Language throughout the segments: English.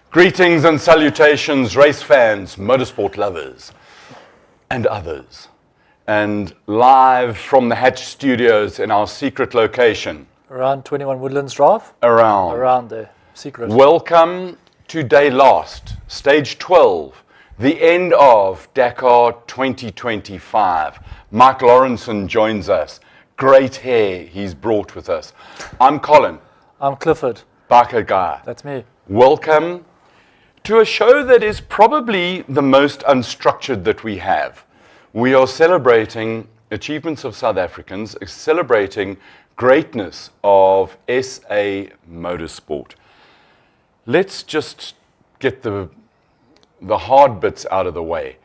Greetings and salutations, race fans, motorsport lovers, and others. And live from the Hatch Studios in our secret location. Around 21 Woodlands Drive? Around there. Secret. Welcome to day last, stage 12, the end of Dakar 2025. Mike Lawrenson joins us. Great hair he's brought with us. I'm Colin. I'm Clifford. Baka guy. That's me. Welcome to a show that is probably the most unstructured that we have. We are celebrating achievements of South Africans, celebrating greatness of SA motorsport. Let's just get the hard bits out of the way.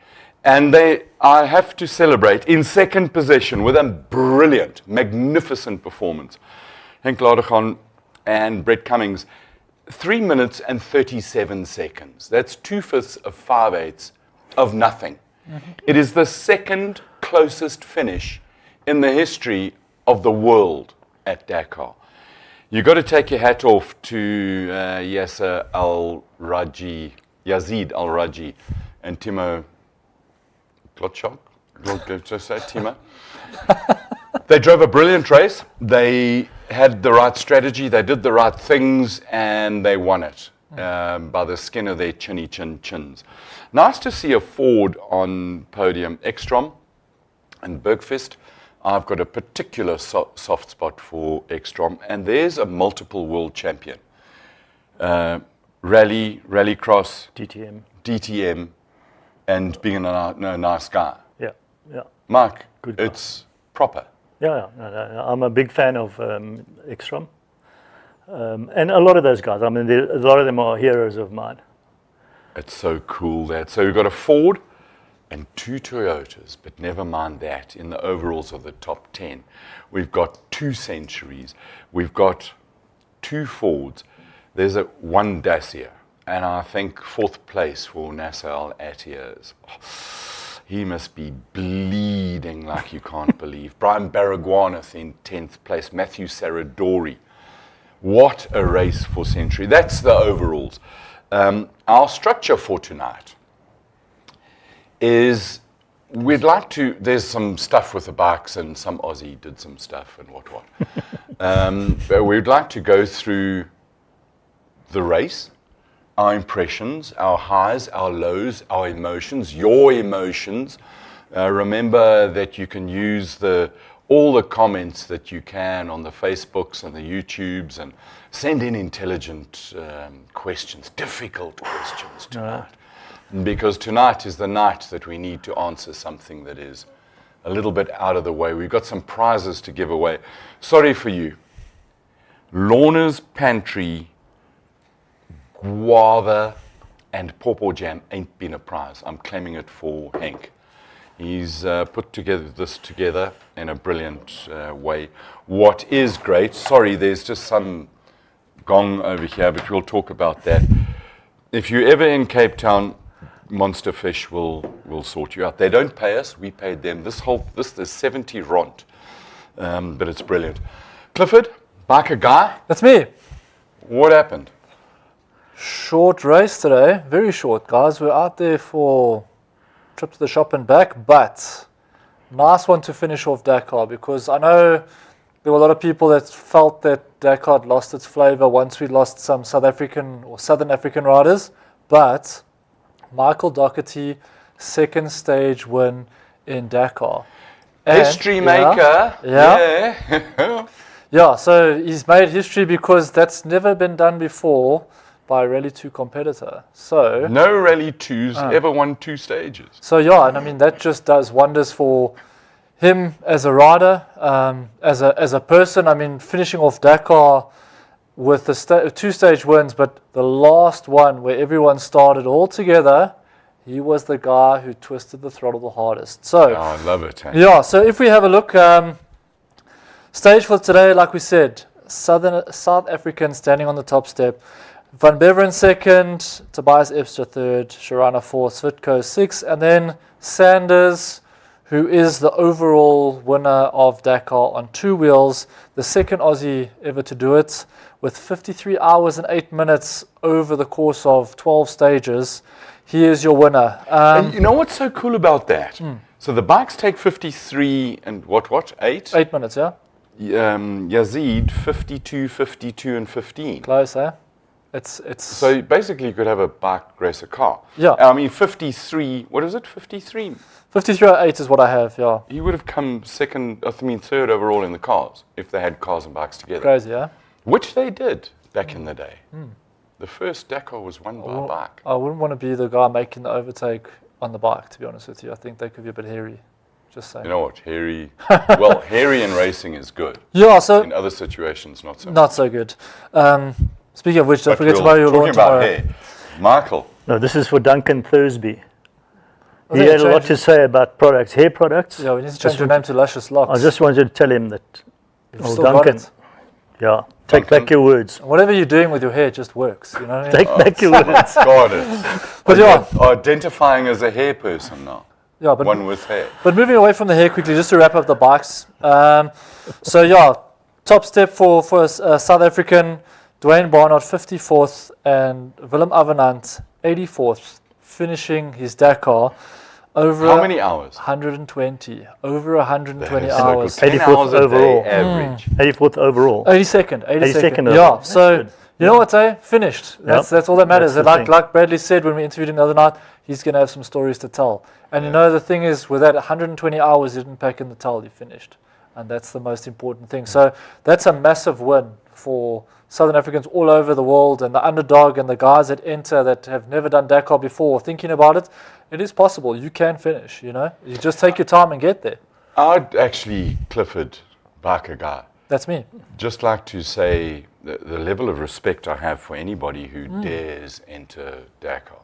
And I have to celebrate in second position with a brilliant, magnificent performance. Henk Lategan and Cummings. 3 minutes and 37 seconds. That's 2/5 of 5/8 of nothing. Mm-hmm. It is the second closest finish in the history of the world at Dakar. You've got to take your hat off to Yazid Al-Raji and Timo Glotchok. Timo. They drove a brilliant race. They had the right strategy, they did the right things, and they won it by the skin of their chins. Nice to see a Ford on podium. Ekstrom and Bergfest. I've got a particular soft spot for Ekstrom, and there's a multiple world champion. Rallycross, DTM, and being a nice guy. Yeah. Mike, Good guy. It's proper. Yeah. I'm a big fan of Ekstrom. And a lot of those guys, I mean, a lot of them are heroes of mine. It's so cool that. So we've got a Ford and 2 Toyotas, but never mind that, in the overalls of the top 10. We've got 2 Centuries. We've got 2 Fords. There's one Dacia. And I think 4th place for Nasser Al-Attiyah is... he must be bleeding like you can't believe. Brian Baragwanath in 10th place. Matthew Saradori. What a race for Century. That's the overalls. Our structure for tonight is there's some stuff with the bikes and some Aussie did some stuff and what. But we'd like to go through the race, our impressions, our highs, our lows, our emotions, your emotions. Remember that you can use all the comments that you can on the Facebooks and the YouTubes and send in intelligent questions, difficult questions tonight. Because tonight is the night that we need to answer something that is a little bit out of the way. We've got some prizes to give away. Sorry for you. Lorna's Pantry guava and pawpaw jam ain't been a prize. I'm claiming it for Henk. He's put this together in a brilliant way. What is great, sorry, there's just some gong over here, but we'll talk about that. If you're ever in Cape Town, Monster Fish will sort you out. They don't pay us, we paid them. This is 70 rand, but it's brilliant. Clifford, biker guy. That's me. What happened? Short race today, very short, guys. We're out there for a trip to the shop and back, but nice one to finish off Dakar, because I know there were a lot of people that felt that Dakar had lost its flavor once we lost some South African or Southern African riders, but Michael Docherty, second stage win in Dakar. History maker. Yeah. Yeah, so he's made history because that's never been done before by a Rally 2 competitor. So no Rally 2s ever won 2 stages. So yeah, and I mean that just does wonders for him as a rider, as a person. I mean, finishing off Dakar with the 2-stage wins, but the last one where everyone started all together, he was the guy who twisted the throttle the hardest. So I love it. Yeah, so if we have a look, stage for today, like we said, South African standing on the top step. Van Beveren second, Tobias Epster third, Sharana fourth, Svitko sixth, and then Sanders, who is the overall winner of Dakar on 2 wheels, the second Aussie ever to do it, with 53 hours and 8 minutes over the course of 12 stages. He is your winner. And you know what's so cool about that? So the bikes take 53 and what? 8? 8 minutes, yeah? Yazid, 52, 52, and 15. Close, eh? It's So basically you could have a bike race a car. Yeah. I mean, 53, what is it, 53? 53.8 is what I have, yeah. He would have come third overall in the cars if they had cars and bikes together. Crazy, yeah? Which they did back in the day. The first Dakar was won by a bike. I wouldn't want to be the guy making the overtake on the bike, to be honest with you. I think they could be a bit hairy. Just saying. You know what, hairy in racing is good. Yeah, so In other situations, not so much. not so good. Speaking of which, don't But forget to we'll- buy your lawn talking about tomorrow. hair, Michael, No, this is for Duncan Thursby. I He think had a lot change- to say about products, hair products. Yeah, we need to Just change your want- name to Luscious Locks. I just wanted to tell him that, You've oh, still got Duncan, it. yeah, take Duncan. back your words. Whatever you're doing with your hair just works, you know what I mean? Take back your words. got it. But yeah. Identifying as a hair person now. Yeah, but One with hair. But moving away from the hair quickly, just to wrap up the bikes. So yeah, top step for South African, Dwayne Barnard 54th and Willem Avenant 84th, finishing his Dakar over How many hours? 120, over 120 That is so hours. good. 10 84th hours a day overall. average. 84th overall. 82nd. 82nd Yeah, overall. so That's good. you know what, finished. That's all that matters. That's the thing. Like Bradley said when we interviewed him the other night, he's going to have some stories to tell. And you know, the thing is, with that 120 hours, he didn't pack in the towel, he finished. And that's the most important thing. So that's a massive win for Southern Africans all over the world, and the underdog and the guys that enter that have never done Dakar before, thinking about it, it is possible. You can finish, you know. You just take your time and get there. I'd actually, Clifford, Barker guy, That's me. just like to say the level of respect I have for anybody who dares enter Dakar,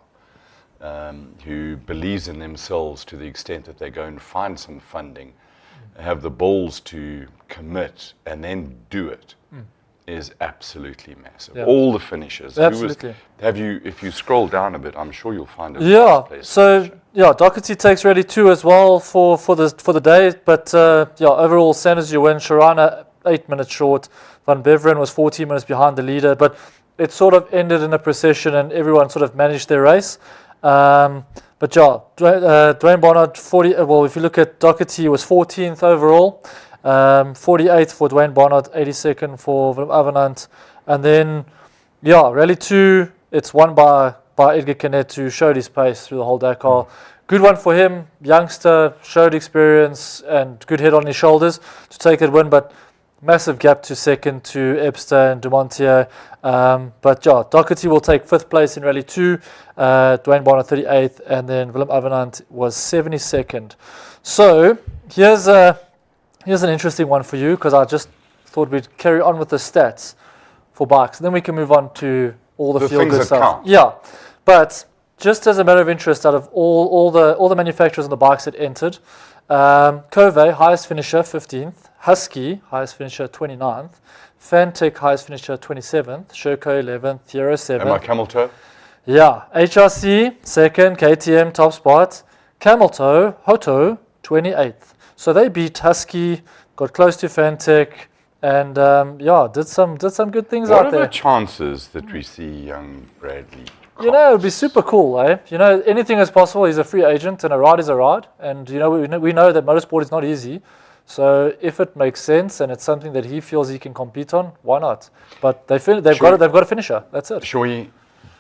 who believes in themselves to the extent that they go and find some funding, have the balls to commit and then do it. Is absolutely massive. Yeah. All the finishes. Absolutely. If you scroll down a bit, I'm sure you'll find it. Yeah. So yeah, Docherty takes Rally 2 as well for the day. But yeah, overall, Sanders you win. Sharana 8 minutes short. Van Beveren was 14 minutes behind the leader. But it sort of ended in a procession, and everyone sort of managed their race. But yeah, Dwayne Barnard 40. Well, if you look at Docherty, he was 14th overall. 48th for Dwayne Barnard, 82nd for Willem Avenant, and then yeah, Rally 2, it's won by Edgar Canet, who showed his pace through the whole Dakar. Good one for him, youngster, showed experience and good head on his shoulders to take that win, but massive gap to second to Ebster and Dumontier. But yeah, Docherty will take 5th place in Rally 2, Dwayne Barnard 38th, and then Willem Avenant was 72nd. So here's an interesting one for you, because I just thought we'd carry on with the stats for bikes, and then we can move on to all the feel things good that stuff. count. Yeah, but just as a matter of interest, out of all the manufacturers and the bikes that entered, Cove, highest finisher, 15th. Husky, highest finisher, 29th. Fantech, highest finisher, 27th. Sherco, 11th. Hero, 7th. Am I camel toe? Yeah, HRC, 2nd. KTM, top spot. Camel Toe, Hoto, 28th. So they beat Husky, got close to Fantech, and yeah, did some good things What out are there. the chances that we see young Bradley? You know, it'd be super cool, eh? You know, anything is possible. He's a free agent, and a ride is a ride. And you know, we know that motorsport is not easy. So if it makes sense and it's something that he feels he can compete on, why not? But they've got a finisher. That's it. Shall we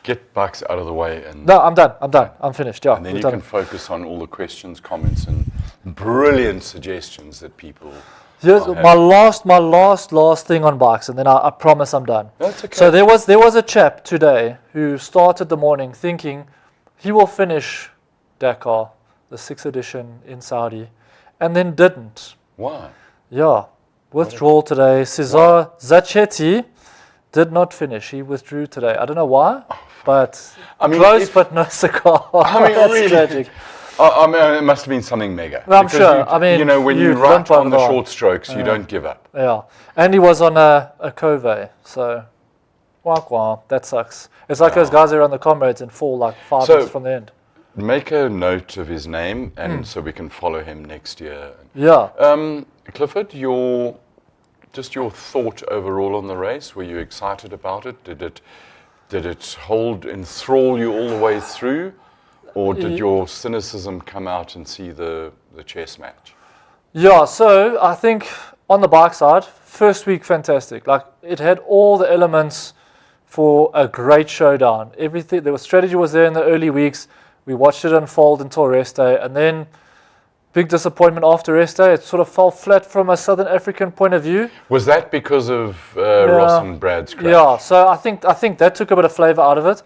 get bikes out of the way and No, I'm done. I'm finished. Yeah, and then we've you done can it. focus on all the questions, comments, and brilliant suggestions that people. Here's are my having. last thing on bikes, and then I promise I'm done. That's okay. So there was a chap today who started the morning thinking he will finish Dakar, the 6th edition in Saudi, and then didn't. Why? Yeah, withdrawal today. Cesar Zacchetti did not finish. He withdrew today. I don't know why, but I mean, close if- but no cigar. I mean, That's really. tragic. I mean, it must have been something mega. Well, I'm Because sure. You, I mean, you know, when you you'd write limp on the over the short strokes, you don't give up. Yeah, and he was on a Cove, so wah, that sucks. It's like those guys that are on the comrades and fall like 5 So- minutes from the end. make a note of his name, and so we can follow him next year. Yeah. Clifford, your thought overall on the race. Were you excited about it? Did it enthrall you all the way through, or did your cynicism come out and see the chess match? Yeah, so I think on the bike side, first week fantastic. Like, it had all the elements for a great showdown. Everything, there was strategy was there in the early weeks. We watched it unfold until Raceday, and then big disappointment after Raceday. It sort of fell flat from a Southern African point of view. Was that because of Ross and Brad's crash? Yeah, so I think that took a bit of flavour out of it,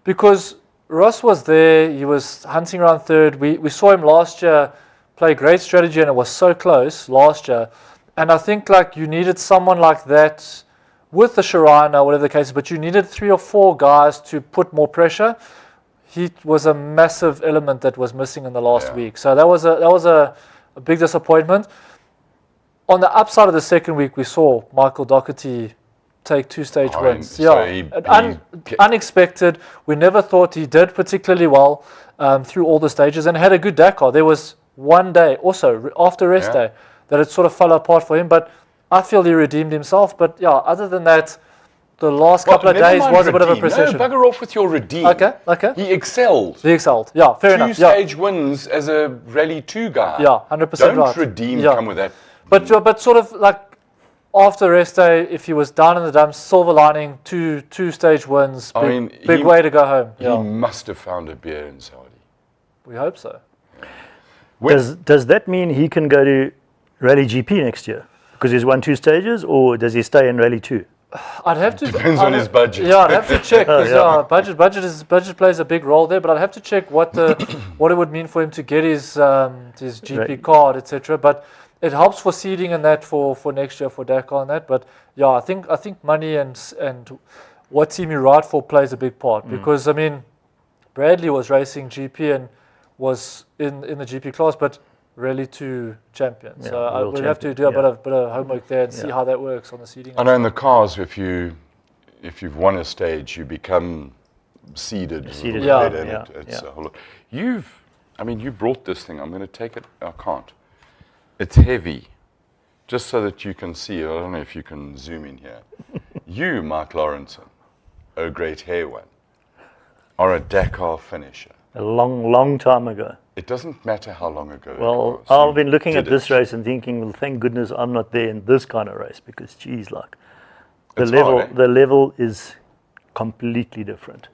because Ross was there. He was hunting around third. We saw him last year play great strategy, and it was so close last year. And I think like you needed someone like that with the Sharana, whatever the case is, but you needed 3 or 4 guys to put more pressure. He was a massive element that was missing in the last week. So that was a big disappointment. On the upside of the second week, we saw Michael Docherty take 2 stage wins. So unexpected. We never thought he did particularly well through all the stages, and had a good Dakar. There was one day also after rest day that it sort of fell apart for him, but I feel he redeemed himself. But yeah, other than that, the last couple of days was a bit of a procession. No, bugger off with your redeem. Okay. He excelled. Yeah, fair enough. 2 stage wins as a Rally 2 guy. Yeah, 100% Don't right. redeem come with that. But sort of like after rest day, if he was down in the dumps, silver lining, two stage wins, big way to go home. He must have found a beer in Saudi. We hope so. Does that mean he can go to Rally GP next year because he's won 2 stages, or does he stay in Rally 2? I'd have to. Depends on his budget. Yeah, I'd have to check. Budget plays a big role there, but I'd have to check what it would mean for him to get his GP card, etc. But it helps for seeding and that for next year for Dakar and that. But yeah, I think money and what team you ride for plays a big part, because I mean, Bradley was racing GP and was in the GP class, but Rally 2 champion. Yeah, so we'll have to do a bit of homework there and see how that works on the seeding. I know in the cars, if you've won a stage, you become seeded. It's a whole lot. You brought this thing. I'm going to take it. I can't. It's heavy. Just so that you can see. I don't know if you can zoom in here. You, Mike Lawrenson, a great hair one, are a Dakar finisher. A long time ago. It doesn't matter how long ago. Well, I've been looking at this race and thinking, well, thank goodness I'm not there in this kind of race, because geez, like the level is completely different.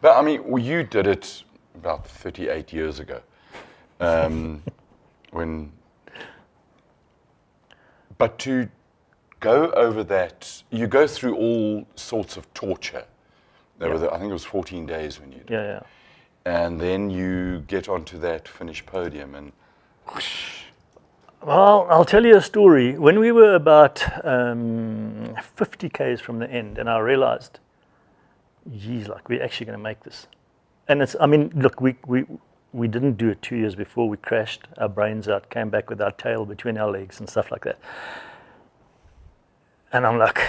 But I mean, you did it about 38 years ago, But to go over that, you go through all sorts of torture. I think it was 14 days when you did. Yeah. And then you get onto that finish podium and whoosh. Well, I'll tell you a story. When we were about 50 Ks from the end, and I realized, geez, like we're actually going to make this. And look, we didn't do it 2 years before. We crashed our brains out, came back with our tail between our legs and stuff like that. And I'm like,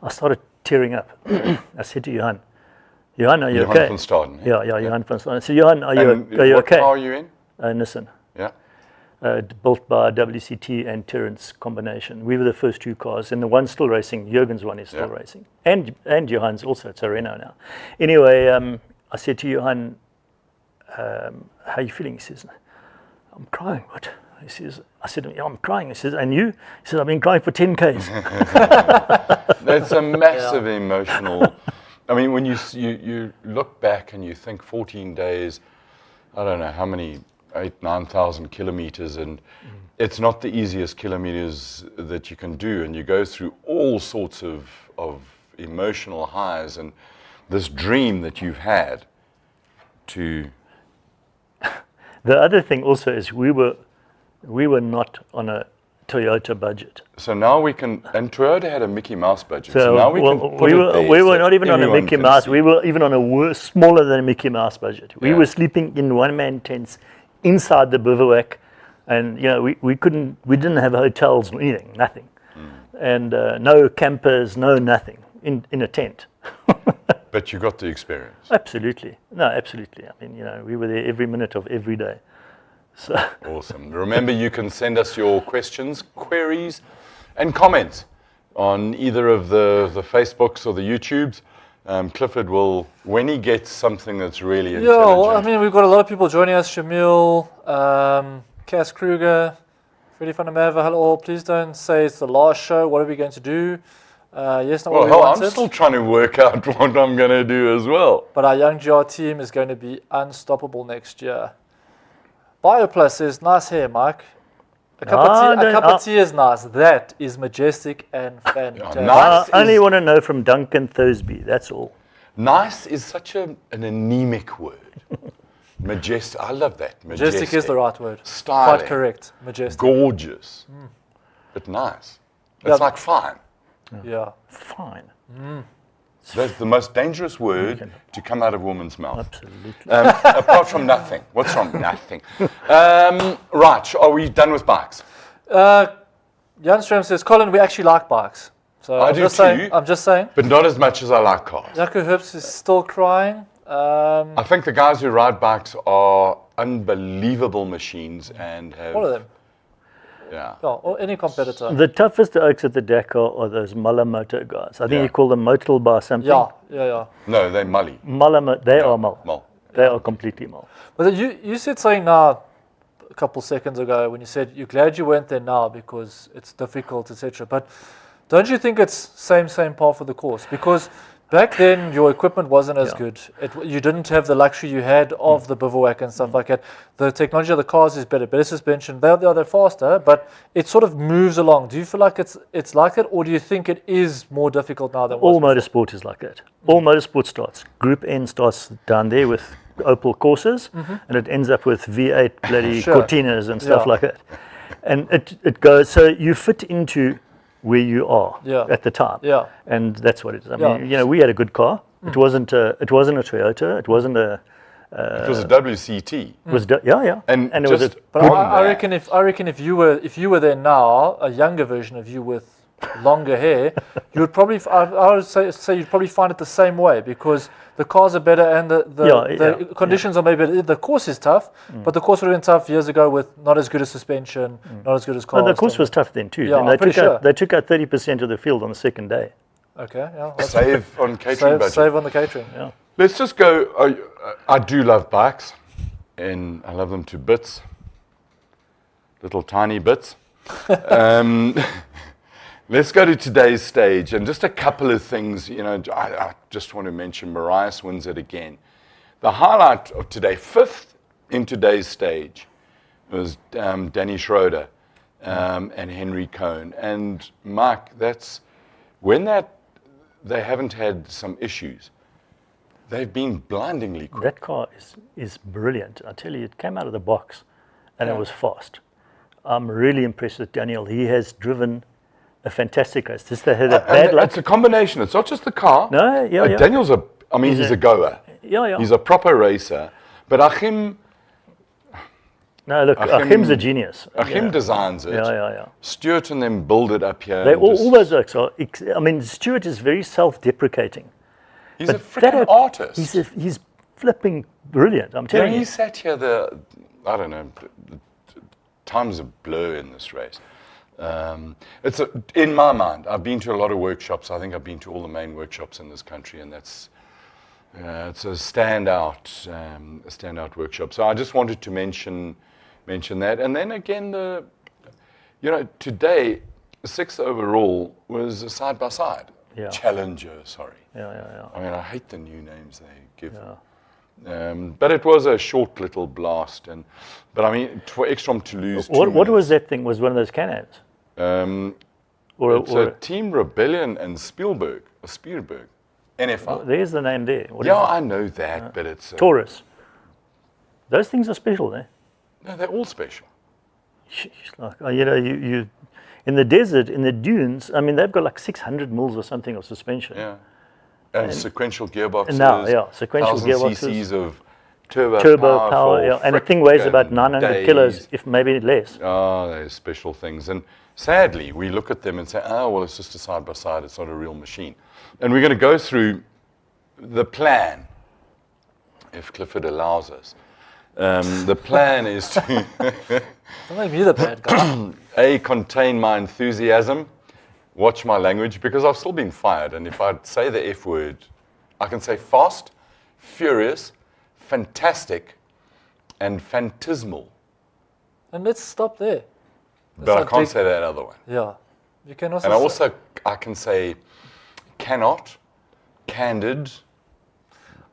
I started tearing up. I said to Johan, are you okay? Van Staden. Yeah, Johan van Staden. I said, Johan, are you okay? What car are you in? Nissan. Yeah. Built by WCT and Terrence combination. We were the first 2 cars, and the one's still racing. Jürgen's one is still racing. And Johan's also, it's a Renault now. Anyway, I said to Johan, how are you feeling? He says, I'm crying. What? He says, I said, yeah, I'm crying. He says, and you? He says, I've been crying for 10 Ks. That's a massive emotional. I mean, when you look back and you think 14 days, I don't know how many, 9,000 kilometers, and it's not the easiest kilometers that you can do, and you go through all sorts of emotional highs, and this dream that you've had to. The other thing also is we were not on a Toyota budget. So now we can, and Toyota had a Mickey Mouse budget. So now we can put it there. We were not even on a Mickey Mouse. We were even on a smaller than a Mickey Mouse budget. We were sleeping in one-man tents inside the bivouac, and we didn't have hotels or anything, nothing, and no campers, no nothing, in a tent. But you got the experience. Absolutely. No, absolutely. I mean, we were there every minute of every day. So Awesome. Remember, you can send us your questions, queries, and comments on either of the Facebooks or the YouTubes. Clifford will, when he gets something that's really intelligent. Yeah, well, I mean, we've got a lot of people joining us. Shamil, Cass Kruger, Freddie van der Merwe, hello all. Please don't say it's the last show. What are we going to do? Yes, not what we wanted. I'm still trying to work out what I'm going to do as well. But our young GR team is going to be unstoppable next year. BioPlus says, nice hair, Mike. A cup of tea is nice. That is majestic and fantastic. Nice I only want to know from Duncan Thursby, that's all. Nice is such an anemic word. Majestic, I love that. Majestic is the right word. Styling. Quite correct. Majestic. Gorgeous. But nice. It's like fine. Yeah. Fine. That's the most dangerous word to come out of a woman's mouth. Absolutely. Apart from nothing. What's wrong? Nothing. Right, are we done with bikes? Jan Strom says, Colin, we actually like bikes. So I I'm do just too. saying, I'm just saying. But not as much as I like cars. Jaco Herbst is still crying. I think the guys who ride bikes are unbelievable machines and have... All of them. Yeah. Yeah, or any competitor. The toughest oaks at the Dakar are those Malamoto guys. I think you call them Motel Bar something. Yeah. No, they're mully. They are Mal. Mull. They are completely Mal. But you said something now a couple seconds ago when you said you're glad you went there now because it's difficult, etc. But don't you think it's same par for the course? Because back then your equipment wasn't as good. You didn't have the luxury you had of the bivouac and stuff like that. The technology of the cars is better suspension. They're faster, but it sort of moves along. Do you feel like it's like that, or do you think it is more difficult now than all motorsport is like that? All motorsport starts. Group N starts down there with Opel Corsas, and it ends up with V8 bloody Cortinas and stuff like that. And it goes. So you fit into where you are at the time. Yeah. And that's what it is. I mean, we had a good car. It wasn't a Toyota. It wasn't a It was a WCT. And And it was just But I reckon if you were there now, a younger version of you with longer hair, you would probably I would say you'd probably find it the same way because the cars are better and the conditions are maybe better. The course is tough, but the course would have been tough years ago with not as good a suspension, not as good as cars. the course was tough then too. Yeah, and they took out 30% of the field on the second day. Okay, yeah. Save on catering budget. Save on the catering. Yeah. Let's just go. I do love bikes, and I love them to bits. Little tiny bits. Let's go to today's stage, and just a couple of things. I just want to mention Marius wins it again. The highlight of today, fifth in today's stage, was Danny Schroeder and Henry Cohn. And Mike, that's when they haven't had some issues. They've been blindingly quick. That car is brilliant. I tell you, it came out of the box, and it was fast. I'm really impressed with Daniel. He has driven a fantastic race. Just they had a bad luck. It's a combination. It's not just the car. No, yeah. Daniel's he's a goer. Yeah. He's a proper racer. But Achim... No, look, Achim's a genius. Achim designs it. Yeah. Stuart and them build it up here. They all those oaks are... I mean, Stuart is very self-deprecating. He's a freaking artist. He's flipping brilliant, I'm telling you. He sat here I don't know, time's a blur in this race. In my mind, I've been to a lot of workshops. I think I've been to all the main workshops in this country, and that's it's a standout workshop. So I just wanted to mention that. And then again, today, 6th overall was a side-by-side. Yeah. Challenger, sorry. Yeah. I mean, I hate the new names they give. But it was a short little blast. But I mean, for Ekstrom to lose What was that thing? Was one of those Can-Ams? It's a Team Rebellion and Spielberg, NFR. Oh, there's the name there. I know that, but it's... Taurus. Those things are special, eh? No, they're all special. Like, you in the desert, in the dunes, I mean, they've got like 600 mils or something of suspension. Yeah. And sequential gearboxes. Sequential 1,000 gearboxes. cc's of turbo power. And the thing weighs about 900 kilos, if maybe less. Oh, they're special things. And sadly, we look at them and say, it's just a side-by-side. It's not a real machine. And we're going to go through the plan, if Clifford allows us, the plan is to Don't make me the bad guy. contain my enthusiasm, watch my language, because I've still been fired. And if I say the F word, I can say fast, furious, fantastic, and phantasmal. And let's stop there. But I can't say that other one. Yeah. You can also And I can say cannot, candid.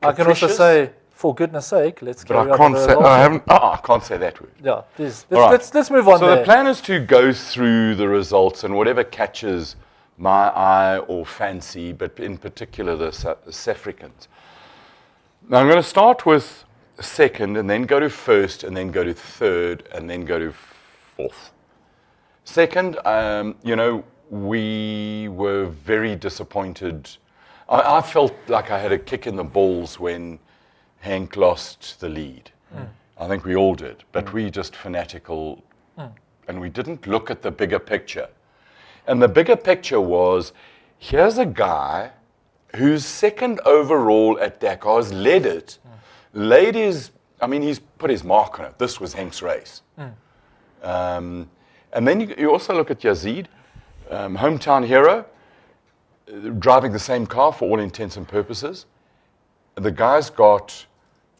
I can also capricious, say, for goodness sake, let's but carry I on can't with say. the I can't say that word. Yeah, please. All right. Let's move on So there. the plan is to go through the results and whatever catches my eye or fancy, but in particular the South Africans. Now I'm going to start with second, and then go to first, and then go to third, and then go to fourth. Second, we were very disappointed. I felt like I had a kick in the balls when Henk lost the lead. I think we all did, but we just fanatical, and we didn't look at the bigger picture. And the bigger picture was, here's a guy who's second overall at Dakar's led it, he's put his mark on it. This was Henk's race. And then you also look at Yazid, hometown hero, driving the same car for all intents and purposes. The guy's got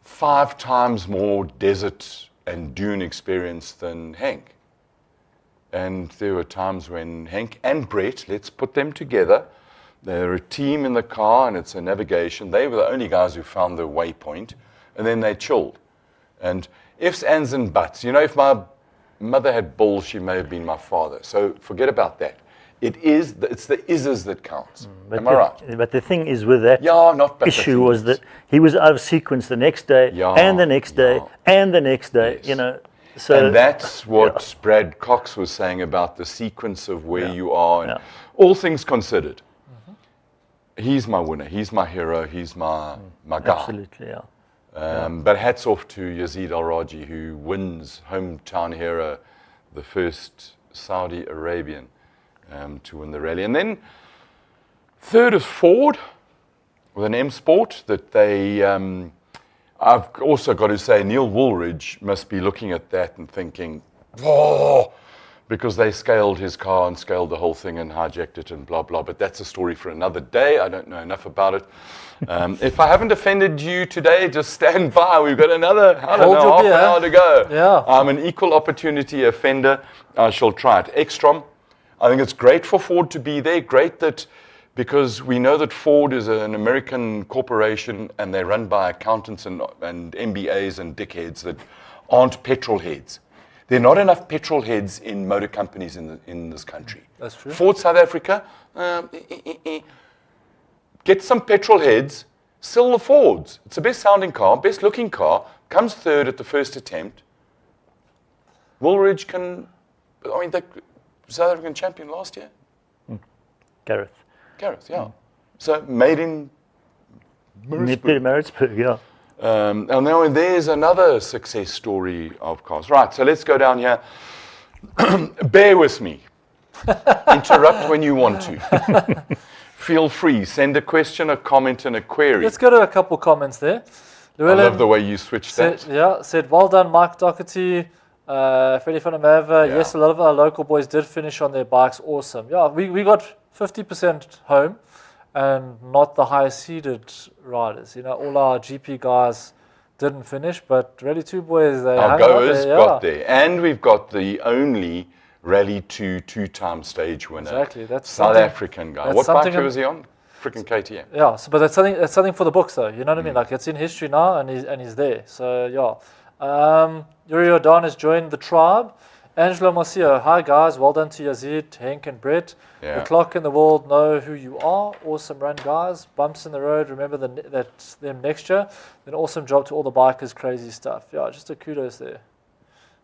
5 times more desert and dune experience than Henk. And there were times when Henk and Brett, let's put them together, they're a team in the car and it's a navigation. They were the only guys who found the waypoint, and then they chilled. And ifs, ands, and buts. If my mother had balls, she may have been my father. So forget about that. It's the is's that counts. Am I right? But the thing is with that issue was that he was out of sequence the next day, and the next day, and the next day, Yes. So, and that's what Brad Cox was saying about the sequence of where you are, and all things considered. He's my winner. He's my hero. He's my guy. Absolutely, yeah. But hats off to Yazid Al-Raji, who wins hometown hero, the first Saudi Arabian to win the rally. And then third is Ford with an M Sport that they. I've also got to say Neil Woolridge must be looking at that and thinking, whoa, because they scaled his car and scaled the whole thing and hijacked it and blah, blah. But that's a story for another day. I don't know enough about it. If I haven't offended you today, just stand by. We've got another, half an hour to go. Yeah. I'm an equal opportunity offender. I shall try it. Ekstrom, I think it's great for Ford to be there. Great that, because we know that Ford is an American corporation and they're run by accountants and MBAs and dickheads that aren't petrol heads. There are not enough petrol heads in motor companies in this country. That's true. Ford South Africa, get some petrol heads, sell the Fords. It's the best sounding car, best looking car, comes third at the first attempt. Woolridge the South African champion last year. Gareth, yeah. So made in Maritzburg, yeah. And now there's another success story of cars. Right, so let's go down here. Bear with me. Interrupt when you want to. Feel free. Send a question, a comment, and a query. Let's go to a couple comments there. I love the way you switched that. Said, well done, Mike Docherty. Freddie van der Merwe. Yeah. Yes, a lot of our local boys did finish on their bikes. Awesome. Yeah, we got 50% home and not the highest seeded riders. All our GP guys didn't finish, but Rally 2 boys, they Our hung out goers there, got there. And we've got the only Rally 2 two-time stage winner. Exactly. That's South African guy. What bike something was he on? Freaking KTM. Yeah, but that's something for the books, though. You know what I mean? Like, it's in history now, and he's there. So yeah. Yuri Odan has joined the tribe. Angelo Marcio, hi guys, well done to Yazid, Henk, and Brett. Yeah. The clock and the world know who you are. Awesome run, guys. Bumps in the road. Remember them next year. Then awesome job to all the bikers. Crazy stuff. Yeah, just a kudos there.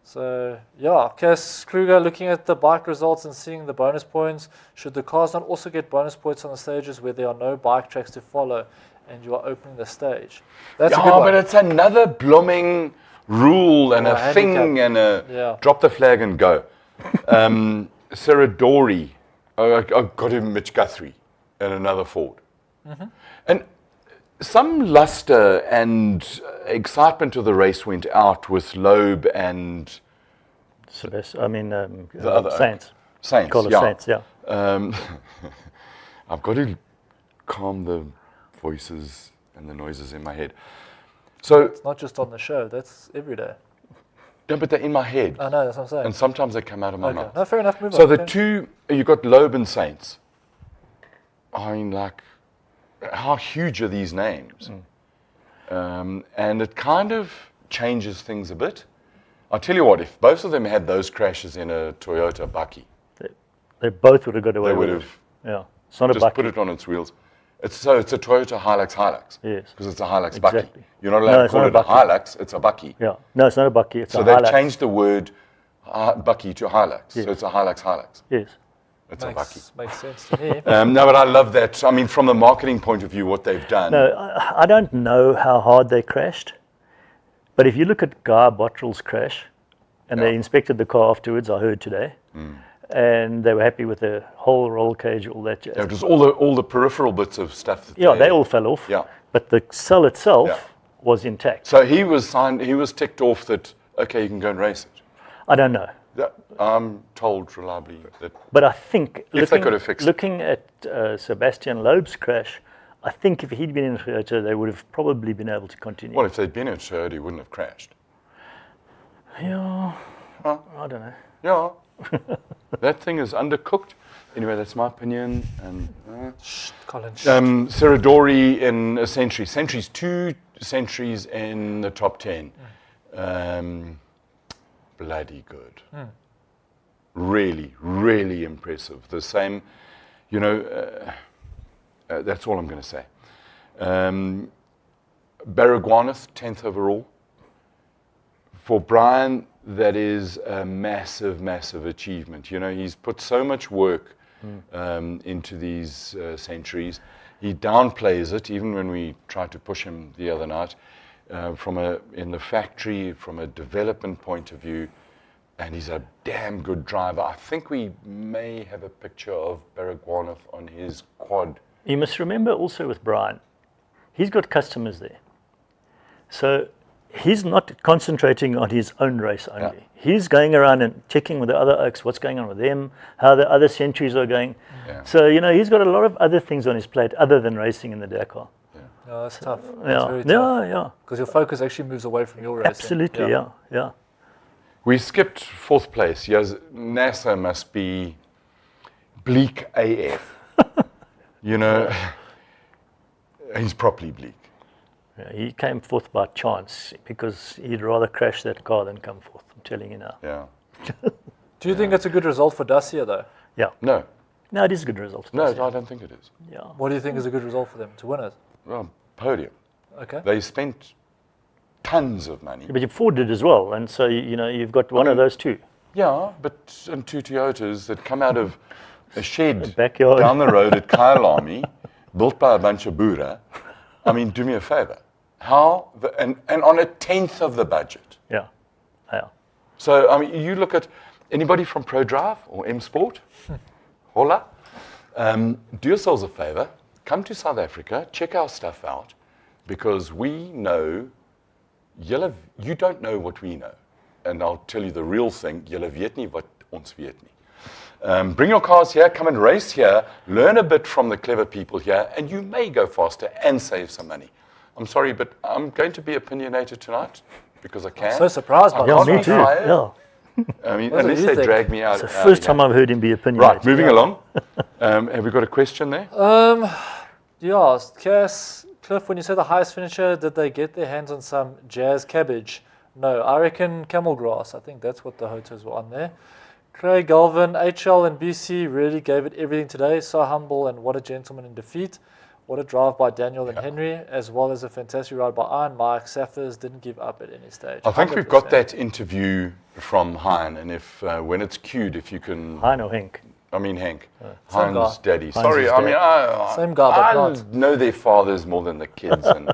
So yeah, Cass Kruger looking at the bike results and seeing the bonus points. Should the cars not also get bonus points on the stages where there are no bike tracks to follow and you are opening the stage? That's a good one. But it's another blooming rule and a thing and drop the flag and go. Seradori, I got him Mitch Guthrie and another Ford. And some luster and excitement of the race went out with Loeb and Saints. Saints. Carlos Yeah. Saints, yeah. I've got to calm the voices and the noises in my head. So, It's not just on the show, that's every day. no, but they're in my head. I know, that's what I'm saying. And sometimes they come out of my Okay. mouth. No, fair enough, move So on. the Okay. two, you got Loeb and Saints. I mean, like, how huge are these names? And it kind of changes things a bit. I'll tell you what, if both of them had those crashes in a Toyota Bucky, They both would have got away they would with have it. Yeah. It's not a just bucket. put it on its wheels. It's a Toyota Hilux. Yes. Because it's a Hilux Bucky. Exactly. You're not No, allowed to it's call not it a a Bucky. Hilux, it's a Bucky. Yeah. No, it's not a bucket. It's So a they've Hilux. changed the word Bucky to Hilux. Yes. So it's a Hilux. Yes. It's a Bucky. Makes sense to me. No, but I love that. I mean, from the marketing point of view, what they've done. No, I don't know how hard they crashed, but if you look at Guy Bottrell's crash, and they inspected the car afterwards, I heard today, and they were happy with the whole roll cage, all that jazz. Yeah, it was all the peripheral bits of stuff. That Yeah, they all fell off. Yeah. But the cell itself Yeah. was intact. So he was ticked off that, okay, you can go and race it. I don't know. Yeah, I'm told reliably that. But I think If they could have fixed it. looking at Sebastian Loeb's crash, I think if he'd been in Toyota, they would have probably been able to continue. Well, if they'd been in Toyota, he wouldn't have crashed. Yeah, Huh? I don't know. Yeah. That thing is undercooked. Anyway, that's my opinion. And Colin, Serradori in a century. Centuries, 2 centuries in the top 10. Bloody good. Really, really impressive. The same, that's all I'm going to say. Baragwanath, 10th overall. For Brian, that is a massive, massive achievement. He's put so much work into these centuries. He downplays it, even when we tried to push him the other night, in the factory, from a development point of view, and he's a damn good driver. I think we may have a picture of Baragwanath on his quad. You must remember also with Brian, he's got customers there. So he's not concentrating on his own race only. Yeah. He's going around and checking with the other oaks, what's going on with them, how the other centuries are going. Yeah. So, he's got a lot of other things on his plate other than racing in the Dakar. no, that's tough. That's Yeah, very tough. yeah. Because your focus actually moves away from your racing. Absolutely, yeah. We skipped 4th place. Yes, NASA must be bleak AF. He's properly bleak. Yeah, he came fourth by chance because he'd rather crash that car than come fourth. I'm telling you now. Yeah. Do you think it's a good result for Dacia, though? Yeah. No, No, it is a good result. I don't think it is. Yeah. What do you think is a good result for them? To win it? Well, podium. Okay. They spent tons of money. But Ford did as well, and so you've got one of those two. Yeah, and 2 Toyotas that come out of a shed backyard. down the road at Kyalami, built by a bunch of Buddha. I mean, do me a favor. How? And on a 10th of the budget. Yeah. So, I mean, you look at anybody from ProDrive or M Sport, hola, do yourselves a favor, come to South Africa, check our stuff out, because we know, you don't know what we know. And I'll tell you the real thing, julle weet nie wat ons weet nie. Bring your cars here, come and race here, learn a bit from the clever people here, and you may go faster and save some money. I'm sorry, but I'm going to be opinionated tonight because I can. So surprised by I Yeah, can't that. me be too. fired. Yeah. I mean, What do unless you they think? drag me out. It's the first time I've heard him be opinionated. Right, moving along. Have we got a question there? Yeah, Cass, Cliff, when you say the highest finisher, did they get their hands on some jazz cabbage? No, I reckon camel grass. I think that's what the Hotos were on there. Craig Galvin, HL and BC really gave it everything today. So humble and what a gentleman in defeat. What a drive by Daniel and Henry, as well as a fantastic ride by Iron Mike. Saffers didn't give up at any stage. I think we've got 100%. that interview from Hein, and if when it's queued, if you can, I know Henk. I mean Henk, Same Hein's guy. daddy. Hein's Sorry, his I mean dad. Same guy, but I not. know their fathers more than the kids, and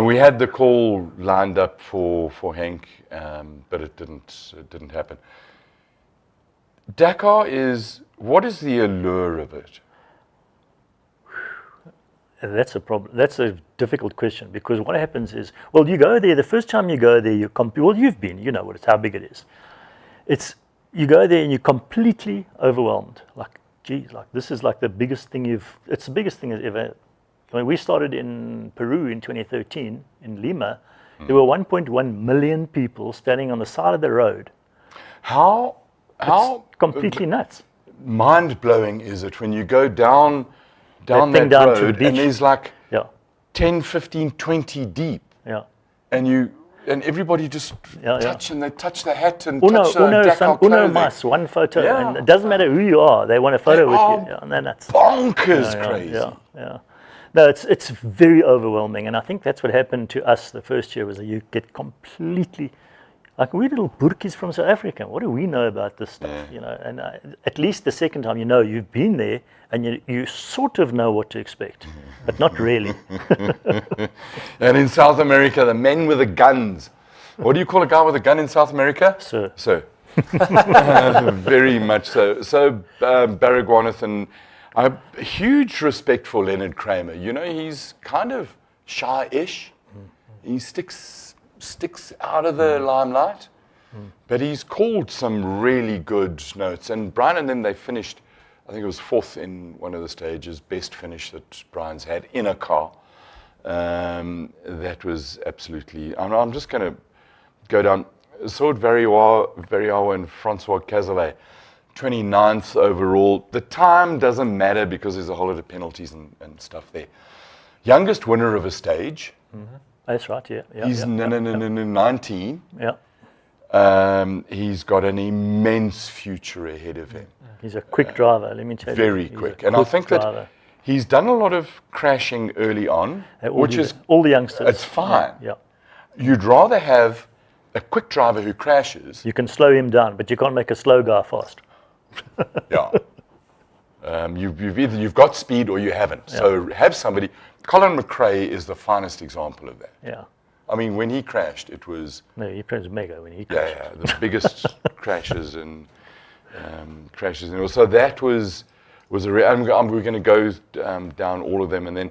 we had the call lined up for Henk, but it didn't happen. Dakar what is the allure of it? That's a problem. That's a difficult question, because what happens is, well, you go there, the first time you go there, well, you've been, you know what how big it is. You go there and you're completely overwhelmed. Like, geez, like this is like the biggest thing it's the biggest thing ever. When we started in Peru in 2013, in Lima, there were 1.1 million people standing on the side of the road. How Completely nuts. mind-blowing is it when you go down That that thing down to the road beach. and there's like Yeah, 10, 15, 20 deep, yeah. and everybody just Yeah, touch and they touch the hat and Uno touch the Dakar clothing. mas, one photo, Yeah. and it doesn't matter who you are, they want a photo They with are you. Yeah, and they're nuts. Bonkers Yeah, crazy. Yeah. No, it's very overwhelming, and I think that's what happened to us the first year, was that you get completely, like, we're little burkies from South Africa. What do we know about this stuff? Yeah. You know, and at least the second time, you know, you've been there, and you sort of know what to expect, but not really. And in South America, the men with the guns. What do you call a guy with a gun in South America? Sir. Very much so. So Baragwanath, and I have huge respect for Leonard Cremer. You know, he's kind of shy-ish. He sticks out of the limelight, but he's called some really good notes. And Brian and them, they finished, I think it was 4th in one of the stages, best finish that Brian's had in a car. That was absolutely, I'm just going to go down. Sword Variawa and Francois Cazalet, 29th overall. The time doesn't matter because there's a whole lot of penalties and stuff there. Youngest winner of a stage. That's right, yeah. He's 19. Yeah. He's got an immense future ahead of him. He's a quick driver, let me tell you. Very He's a quick. And I think driver. that he's done a lot of crashing early on, which is, all the youngsters. it's fine. Yeah. You'd rather have a quick driver who crashes. You can slow him down, but you can't make a slow guy fast. Yeah. You've got speed or you haven't. So have somebody. Colin McRae is the finest example of that. Yeah. I mean, when he crashed, it was No, he plays mega when he crashed. the biggest crashes and crashes. And so that was a we're going to go down all of them, and then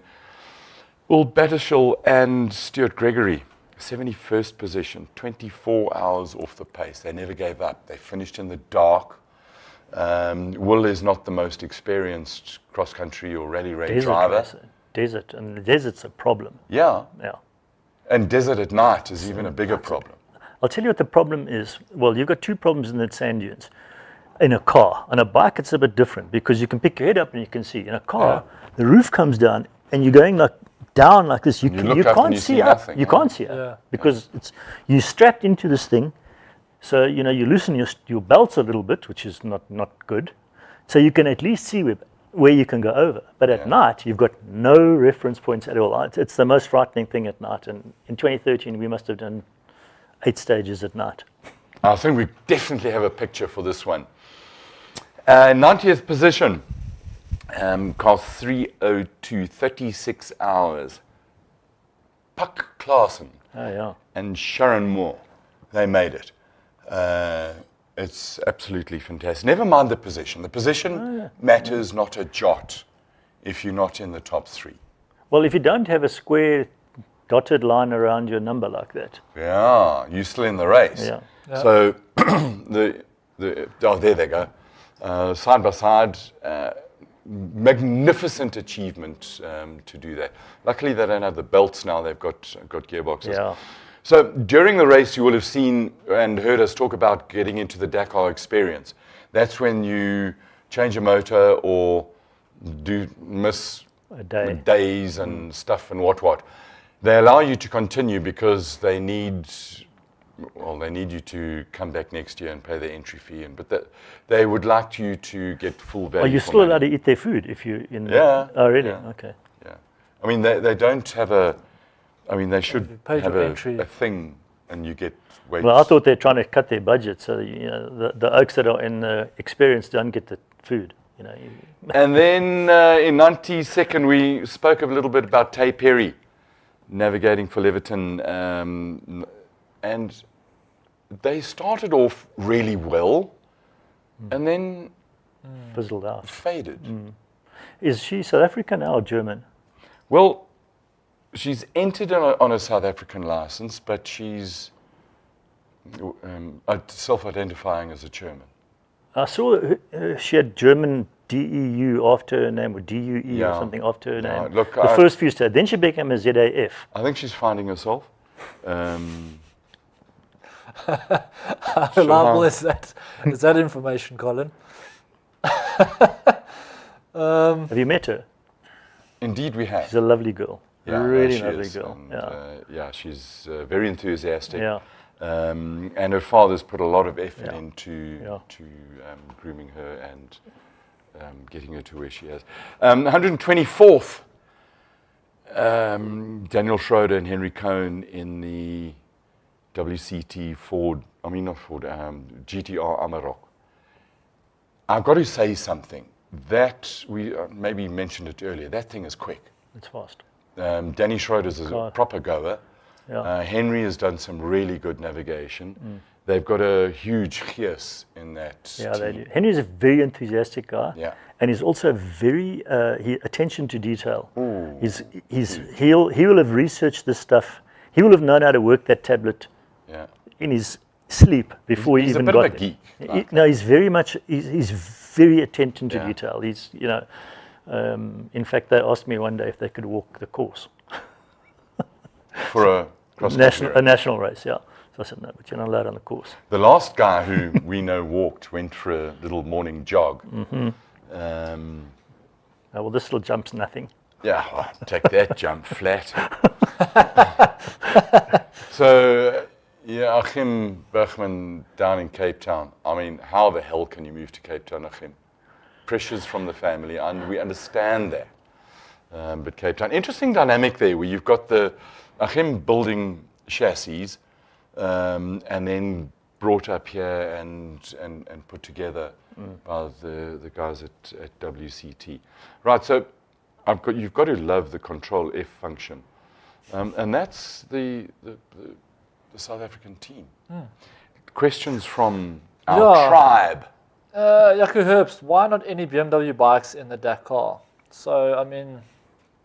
Battershall and Stuart Gregory, 71st position, 24 hours off the pace. They never gave up. They finished in the dark. Will is not the most experienced cross-country or rally race driver. Desert, and the desert's a problem. Yeah. Yeah. And desert at night is even a bigger problem. I'll tell you what the problem is. Well, you've got two problems in the sand dunes. In a car. On a bike, it's a bit different because you can pick your head up and you can see. In a car, the roof comes down and you're going like down like this. You can't see up. Nothing, you can't see up because you're strapped into this thing. So, you know, you loosen your belts a little bit, which is not good. So you can at least see where you can go over. But at night, you've got no reference points at all. It's the most frightening thing at night. And in 2013, we must have done 8 stages at night. I think we definitely have a picture for this one. 90th position, Carl 3:02, 36 hours. Puck Klaassen and Sharon Moore, they made it. It's absolutely fantastic. Never mind the position. The position matters not a jot if you're not in the top 3. Well, if you don't have a square dotted line around your number like that. Yeah, you're still in the race. Yeah. So, there they go. Side by side, magnificent achievement to do that. Luckily, they don't have the belts now. They've got gearboxes. Yeah. So during the race, you will have seen and heard us talk about getting into the Dakar experience. That's when you change a motor or miss days and stuff and what. They allow you to continue because they need you to come back next year and pay the entry fee. But they would like you to get full value. Are you still allowed to eat their food if you're in? Oh, really? Yeah. Okay. Yeah. I mean, they don't have they should have a thing, and you get weights. Well, I thought they're trying to cut their budget, so the oaks that are in the experience don't get the food. And then in 92nd, we spoke a little bit about Tay Perry navigating for Leviton, and they started off really well, and then fizzled out, faded. Is she South African now or German? Well, she's entered on a South African license, but she's self-identifying as a German. I saw she had German DEU after her name, or DUE Yeah. or something after her Yeah, name. look, the first few stages. Then she became a ZAF. I think she's finding herself. How reliable is that? Is that information, Colin? Have you met her? Indeed, we have. She's a lovely girl. Yeah, really she lovely is, girl. and, Yeah. she's very enthusiastic. Yeah. And her father's put a lot of effort Yeah. into Yeah. grooming her and getting her to where she is. 124th, Daniel Schroeder and Henry Cohn in the WCT GTR Amarok. I've got to say something. That we maybe mentioned it earlier. That thing is quick. It's fast. Danny Schroeder's a God. proper goer. Yeah. Henry has done some really good navigation. They've got a huge gears in that Yeah, team. they do. Henry's a very enthusiastic guy. Yeah. And he's also very attention to detail. He will have researched this stuff. He will have known how to work that tablet Yeah. in his sleep before he He's a even bit got of a there. geek, like No, he's very much. He's very attention to Yeah. detail. He's in fact, they asked me one day if they could walk the course, For a cross-country a race. national race. Yeah. So I said no, but you're not allowed on the course. The last guy who we know went for a little morning jog. Oh, well, this little jump's nothing. Yeah, well, take that jump flat. So, yeah, Achim Bergman down in Cape Town. I mean, how the hell can you move to Cape Town, Achim? Pressures from the family, and we understand that. But Cape Town, interesting dynamic there, where you've got the Achim building chassis, and then brought up here and put together by the guys at WCT. Right, so you've got to love the Control F function, and that's the South African team. Questions from our tribe. Jaco Herbst, why not any BMW bikes in the Dakar? So, I mean,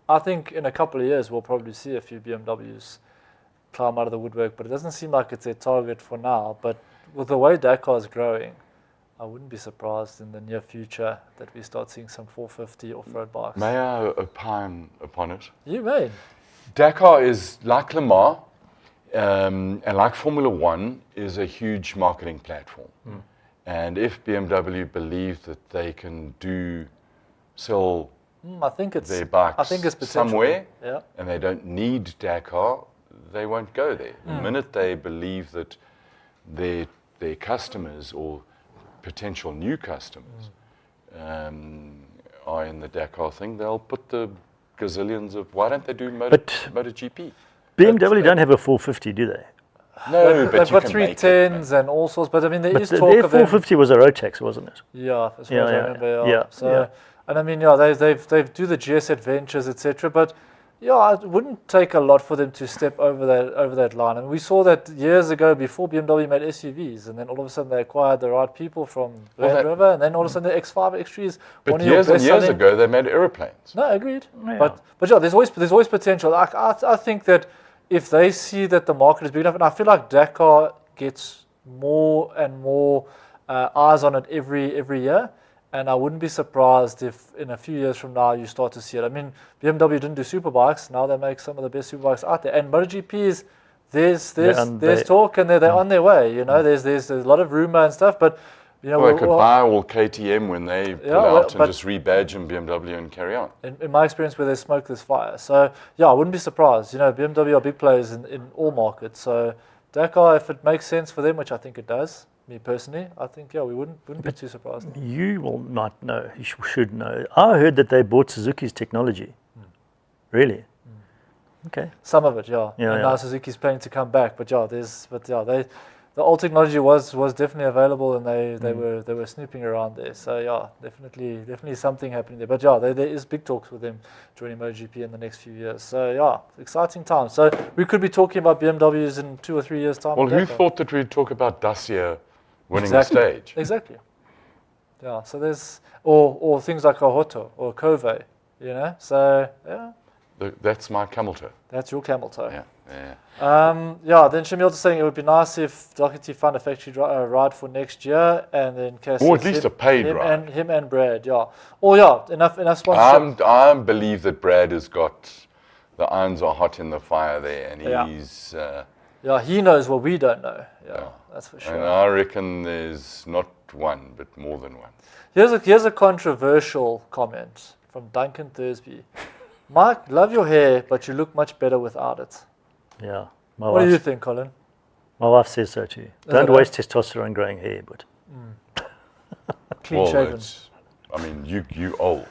I think in a couple of years we'll probably see a few BMWs climb out of the woodwork, but it doesn't seem like it's their target for now. But with the way Dakar is growing, I wouldn't be surprised in the near future that we start seeing some 450 off-road bikes. May I opine upon it? You may. Dakar is like Le Mans, and like Formula One, is a huge marketing platform. And if BMW believe that they can sell I think it's their bikes potential. somewhere, Yeah. and they don't need Dakar, they won't go there. The minute they believe that their customers or potential new customers are in the Dakar thing, they'll put the gazillions of, why don't they do MotoGP? BMW don't have a 450, do they? No, but They've you got can make it, 310s and all sorts, but I mean, there But is their talk of them. 450 was a Rotax, wasn't it? Yeah, as far Yeah, as I yeah, remember. yeah, So, yeah. and I mean, they do the GS Adventures, etc. But yeah, it wouldn't take a lot for them to step over that line. And we saw that years ago before BMW made SUVs, and then all of a sudden they acquired the right people from Land Rover, and then all of a sudden the X5, X3s. But years and years ago, they made aeroplanes. No, agreed. Yeah. But yeah, there's always potential. I think that if they see that the market is big enough, and I feel like Dakar gets more and more eyes on it every year, and I wouldn't be surprised if in a few years from now you start to see it. I mean, BMW didn't do superbikes. Now they make some of the best superbikes out there. And MotoGP is there's talk, and they're on their way. You know, there's a lot of rumor and stuff, but you know, Well, they could buy all KTM when they pull out and but- just rebadge them BMW and carry on. in my experience, where there's smoke, there's fire. So yeah, I wouldn't be surprised. You know, BMW are big players in all markets. So Dakar, if it makes sense for them, which I think it does, me personally, I think we wouldn't be too surprised. You will not know. You should know. I heard that they bought Suzuki's technology. Really? Okay. Some of it, yeah. Yeah, And yeah. now Suzuki's planning to come back, but the old technology was definitely available, and they were snooping around there. So yeah, definitely something happening there. But yeah, there is big talks with them joining MotoGP in the next few years. So yeah, exciting times. So we could be talking about BMWs in 2 or 3 years' time. Well, in who Dakar. thought that we'd talk about Dacia winning Exactly. the stage? Exactly. Yeah. So there's or things like a Hoto or Kove, you know. So yeah. That's my camel toe. That's your camel toe. Yeah, yeah. Then Shamil is saying it would be nice if Docherty found a factory ride for next year, and then Cassie Or at least a paid ride. Him and Brad, yeah. Oh yeah, enough sponsorship. I believe that Brad has got the irons are hot in the fire there, and he's. He knows what we don't know. Yeah, that's for sure. And I reckon there's not one, but more than one. Here's a controversial comment from Duncan Thursby. Mike, love your hair, but you look much better without it. Yeah. What do you think, Colin? My wife says so too. Don't waste testosterone growing hair, but Clean shaven. You old.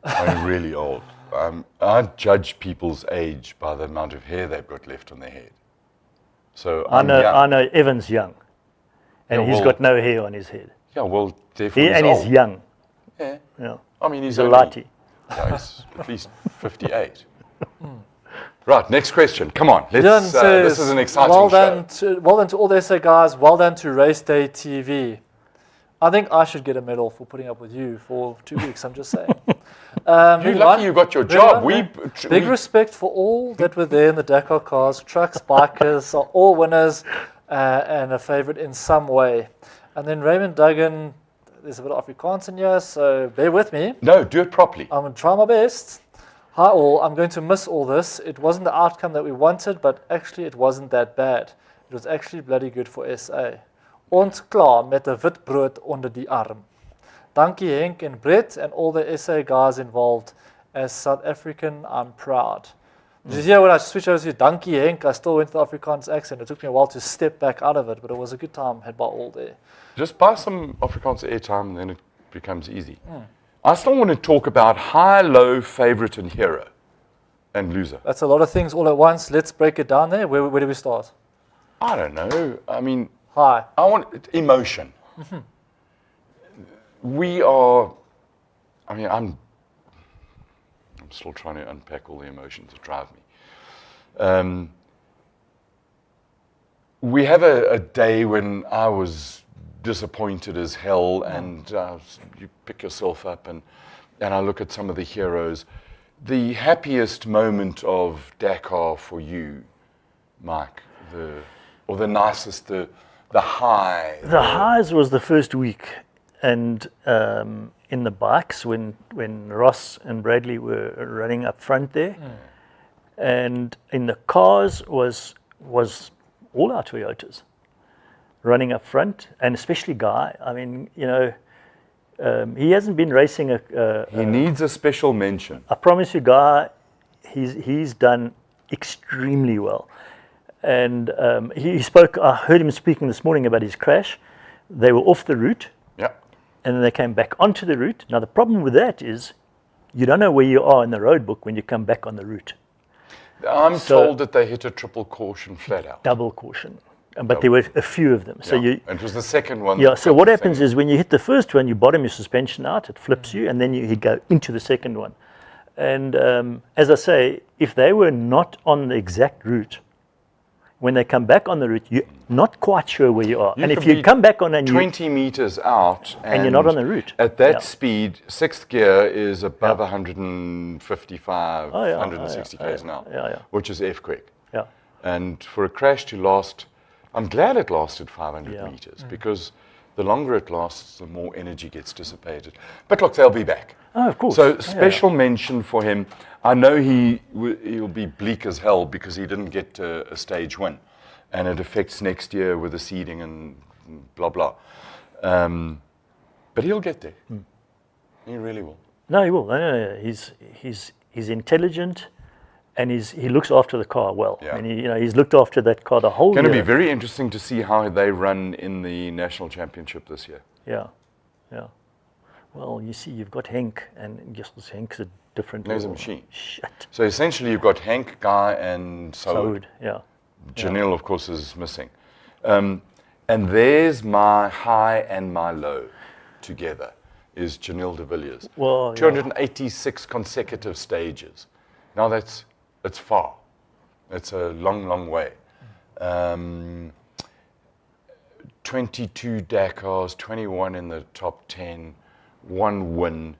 I'm really old. I judge people's age by the amount of hair they've got left on their head. So I know Evan's young, and he's got no hair on his head. Yeah, well, definitely. And he's young. Yeah. Yeah. I mean, he's a only, lighty. Yeah, he's at least 58. Right, next question. Come on. Jan says, this is an exciting well show. Well done to all the SA guys. Well done to Raceday TV. I think I should get a medal for putting up with you for 2 weeks, I'm just saying. You're lucky you got your job. Big respect for all that were there in the Dakar cars. Trucks, bikers are all winners and a favourite in some way. And then Raymond Duggan, there's a bit of Afrikaans in here, so bear with me. No, do it properly. I'm going to try my best. Hi all, I'm going to miss all this. It wasn't the outcome that we wanted, but actually it wasn't that bad. It was actually bloody good for SA. Ons klaar met 'n wit brood onder die arm. Dankie Henk and Brett and all the SA guys involved. As South African, I'm proud. Did you hear when I switched over to Dankie Henk, I still went to the Afrikaans accent. It took me a while to step back out of it, but it was a good time had by all there. Just buy some Afrikaans airtime and then it becomes easy. I still want to talk about high, low, favorite, and hero, and loser. That's a lot of things all at once. Let's break it down there. Where do we start? I don't know. I mean, High. I want emotion. We are. I mean, I'm still trying to unpack all the emotions that drive me. We have a day when I was disappointed as hell, and you pick yourself up, and I look at some of the heroes. The happiest moment of Dakar for you, Mike, or the nicest, the high. The highs was the first week, and in the bikes when Ross and Bradley were running up front there, and in the cars was all our Toyotas running up front, and especially Guy. I mean, he hasn't been racing He needs a special mention. I promise you, Guy, he's done extremely well. And he spoke. I heard him speaking this morning about his crash. They were off the route, and then they came back onto the route. Now the problem with that is, you don't know where you are in the road book when you come back on the route. I'm told that they hit a triple caution flat out. Double caution. But there were a few of them. So it was the second one. Yeah, so what happens is when you hit the first one, you bottom your suspension out, it flips you, and then you go into the second one. And as I say, if they were not on the exact route, when they come back on the route, you're not quite sure where you are. And if you come back on and 20 meters out and you're not on the route. At that speed, sixth gear is above 155, 160 k's an hour, which is F-quick. Yeah. And for a crash to last, I'm glad it lasted 500 meters, because the longer it lasts, the more energy gets dissipated. But look, they'll be back. Oh, of course. So special mention for him. I know he'll be bleak as hell because he didn't get a stage win, and it affects next year with the seeding and blah blah. But he'll get there. He really will. No, he will. No. He's intelligent, and he looks after the car well. Yeah. I mean, he's looked after that car the whole year. Going to be very interesting to see how they run in the national championship this year. Yeah. Well, you see, you've got Henk, and just Henk's a different. There's a machine. Shit. So essentially, you've got Henk, Guy, and Saud. Yeah. Janelle, of course, is missing. And there's my high and my low together, is Janelle de Villiers. Well, 286 consecutive stages. Now it's far. It's a long, long way. 22 Dakars, 21 in the top 10, 1 win,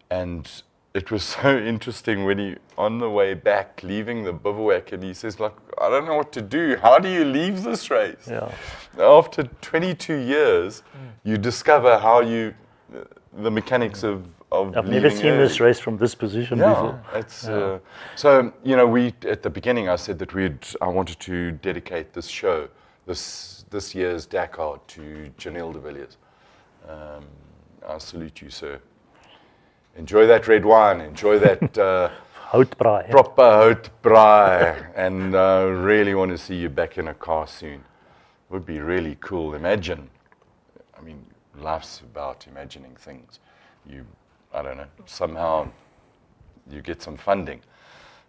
and it was so interesting when he, on the way back, leaving the bivouac, and he says, like, I don't know what to do. How do you leave this race? Yeah. After 22 years, you discover how you, the mechanics of I've never leaving seen early. this race from this position before. It's so we at the beginning I said that I wanted to dedicate this show, this year's Dakar, to Janelle de Villiers. I salute you, sir. Enjoy that red wine. Enjoy that Houtbraai. proper houtbraai, and really want to see you back in a car soon. Would be really cool. Imagine, I mean, life's about imagining things. I don't know, somehow you get some funding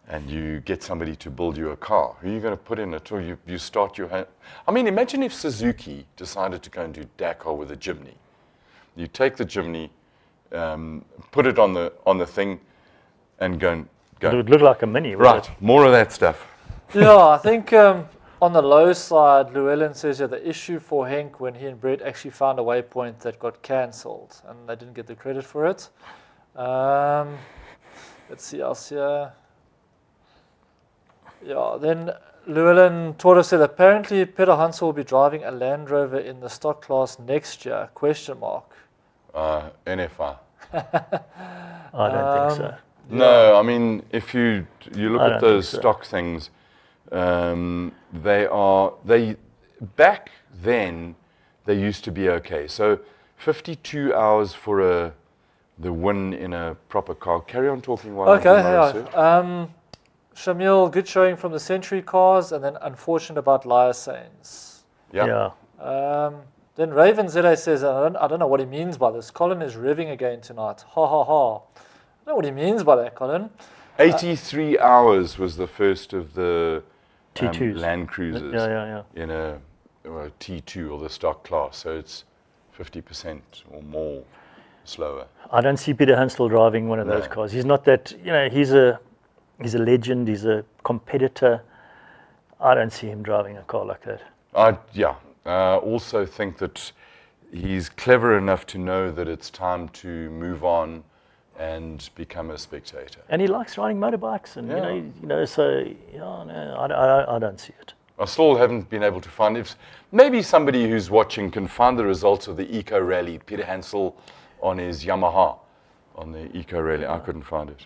and you get somebody to build you a car. Who are you going to put in it? Or you start your hand. I mean, imagine if Suzuki decided to go and do Dakar with a Jimny. You take the Jimny, put it on the thing, and go. It would look like a Mini, wouldn't Right, more of that stuff. Yeah, I think on the low side, Llewellyn says that the issue for Henk when he and Brett actually found a waypoint that got cancelled and they didn't get the credit for it. Let's see else here. Yeah, then Llewellyn Toro said apparently Peter Hansel will be driving a Land Rover in the stock class next year, question mark. NFI. I don't think so. No, I mean, if you look I at don't those think so. stock things, they back then they used to be okay. So 52 hours for the win in a proper car. Carry on talking while Okay, I do my research. Shamil, good showing from the Century cars, and then unfortunate about Liasanes. Yeah. Then Raven ZA says, I don't know what he means by this. Colin is revving again tonight. Ha ha ha. I don't know what he means by that, Colin. 83 hours was the first of the T2s. Land Cruisers Yeah. in a T2 or the stock class. So it's 50% or more slower. I don't see Peter Hansel driving one of those No. cars. He's not that, he's a legend, he's a competitor. I don't see him driving a car like that. I also think that he's clever enough to know that it's time to move on and become a spectator. And he likes riding motorbikes, and I don't see it. I still haven't been able to find if maybe somebody who's watching can find the results of the Eco Rally, Peter Hansel on his Yamaha on the Eco Rally. I couldn't find it.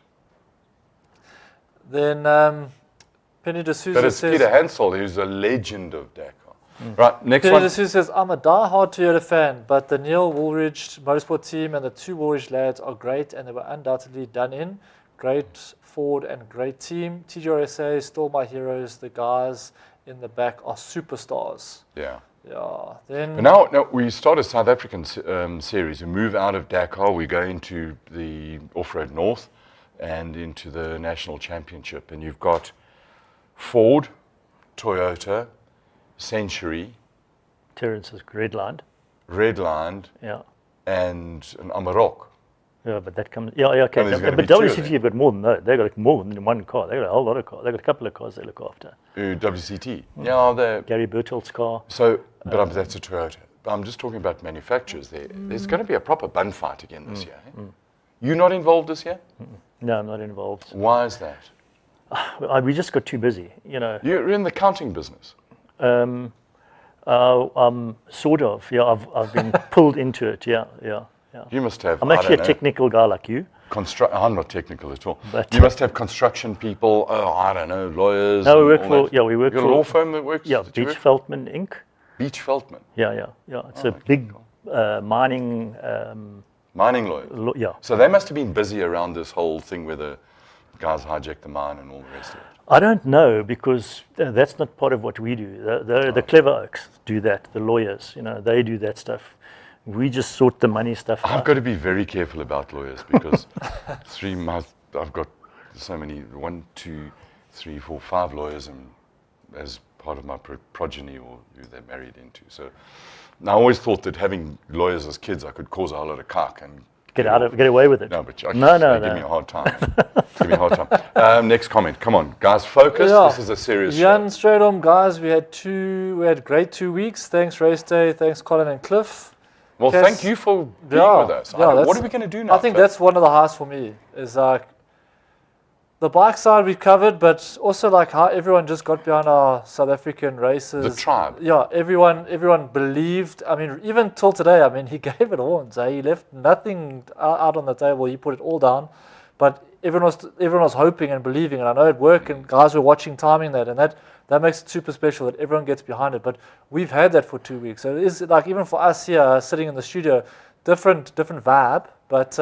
Then Penny D'Souza But it's says, Peter Hansel who's a legend of Dakar. Right, next Penny one. D'Souza says, I'm a die-hard Toyota fan, but the Neil Woolridge Motorsport team and the two Woolridge lads are great, and they were undoubtedly done in. Great Ford and great team. TGRSA, still my heroes. The guys in the back are superstars. Yeah. Yeah. Then But now we start a South African series. We move out of Dakar. We go into the Off-Road North and into the National Championship. And you've got Ford, Toyota, Century, Terence is redlined. Redlined, Yeah. and an Amarok. Yeah, but that comes. Yeah, okay. And there's gonna But be two of WCT them. have got more than that. They've got more than one car. They've got a whole lot of cars. They've got a couple of cars they look after. WCT. Yeah, they're Gary Bertolt's car. so. But that's a Toyota. But I'm just talking about manufacturers. There's going to be a proper bun fight again this year. Eh? You're not involved this year? No, I'm not involved. Why is that? We just got too busy. You're in the counting business. Sort of. Yeah, I've been pulled into it. Yeah. You must have. I'm I actually a don't know, technical guy like you. I'm not technical at all. But- you must have construction people. Oh, I don't know, lawyers. No, we and work all for. that. Yeah, we work You're for. a law firm that works. Yeah, that you Beach work- Feldman Inc. Beach Feldman. Yeah. It's a big mining. Mining lawyers. Yeah. So they must have been busy around this whole thing where the guys hijacked the mine and all the rest of it. I don't know because that's not part of what we do. The clever oaks do that. The lawyers, they do that stuff. We just sort the money stuff I've out. got to be very careful about lawyers because I've got so many, 1, 2, 3, 4, 5 lawyers as part of my progeny or who they're married into. So I always thought that having lawyers as kids, I could cause a whole lot of cack and Get away with it. No, but No. give me a hard time. Give me a hard time. Next comment. Come on, guys, focus. Yeah. This is a serious Jan show. straight on, guys. We had great 2 weeks. Thanks, Raceday. Thanks, Colin and Cliff. Well, Kes- thank you for being Yeah, with us. yeah, What are we going to do now? I think Phil? that's one of the highs for me. Is like the bike side we've covered, but also like how everyone just got behind our South African races. The tribe. Yeah, everyone believed. I mean, even till today, I mean, he gave it all. So he left nothing out on the table. He put it all down. But everyone was hoping and believing, and I know it worked, and guys were watching, timing that, and that makes it super special that everyone gets behind it. But we've had that for 2 weeks, so it is like even for us here sitting in the studio, different vibe. But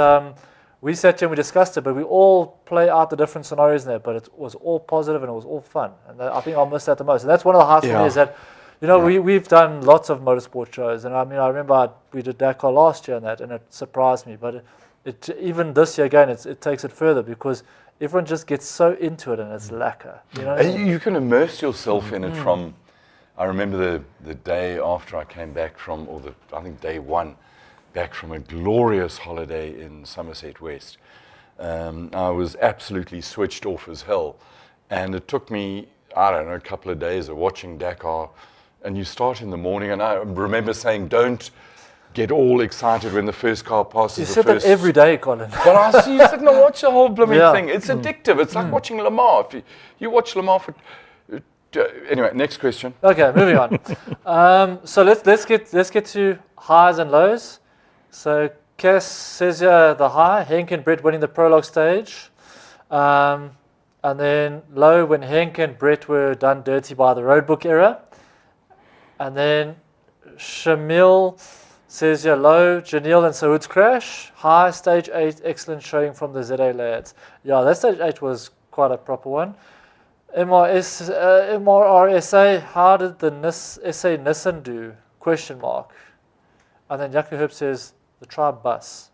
we sat here and we discussed it, but we all play out the different scenarios in there. But it was all positive and it was all fun, and I think I'll miss that the most. And that's one of the highs for me is that. You know, we've done lots of motorsport shows, and I mean, I remember we did Dakar last year and it surprised me. But it even this year again, it takes it further because everyone just gets so into it and it's lacquer. You know, You can immerse yourself in it from. I remember the day after I came back from, I think day one, back from a glorious holiday in Somerset West. I was absolutely switched off as hell, and it took me, I don't know, a couple of days of watching Dakar. And you start in the morning, and I remember saying, don't get all excited when the first car passes. you said that every day, Colin. But I see you sit and watch the whole blooming Yeah. thing. It's addictive. It's like watching Le Mans. If you watch Le Mans for... Anyway, next question. Okay, moving on. So let's get to highs and lows. So Cass says the high, Henk and Brett winning the prologue stage. And then low when Henk and Brett were done dirty by the roadbook era. And then Shamil says low, Janelle and Saud's crash. High, stage 8, excellent showing from the ZA lads. Yeah, that stage 8 was quite a proper one. MRRSA, how did the SA Nissan do? Question mark. And then Jaco Herb says the Tribe bus.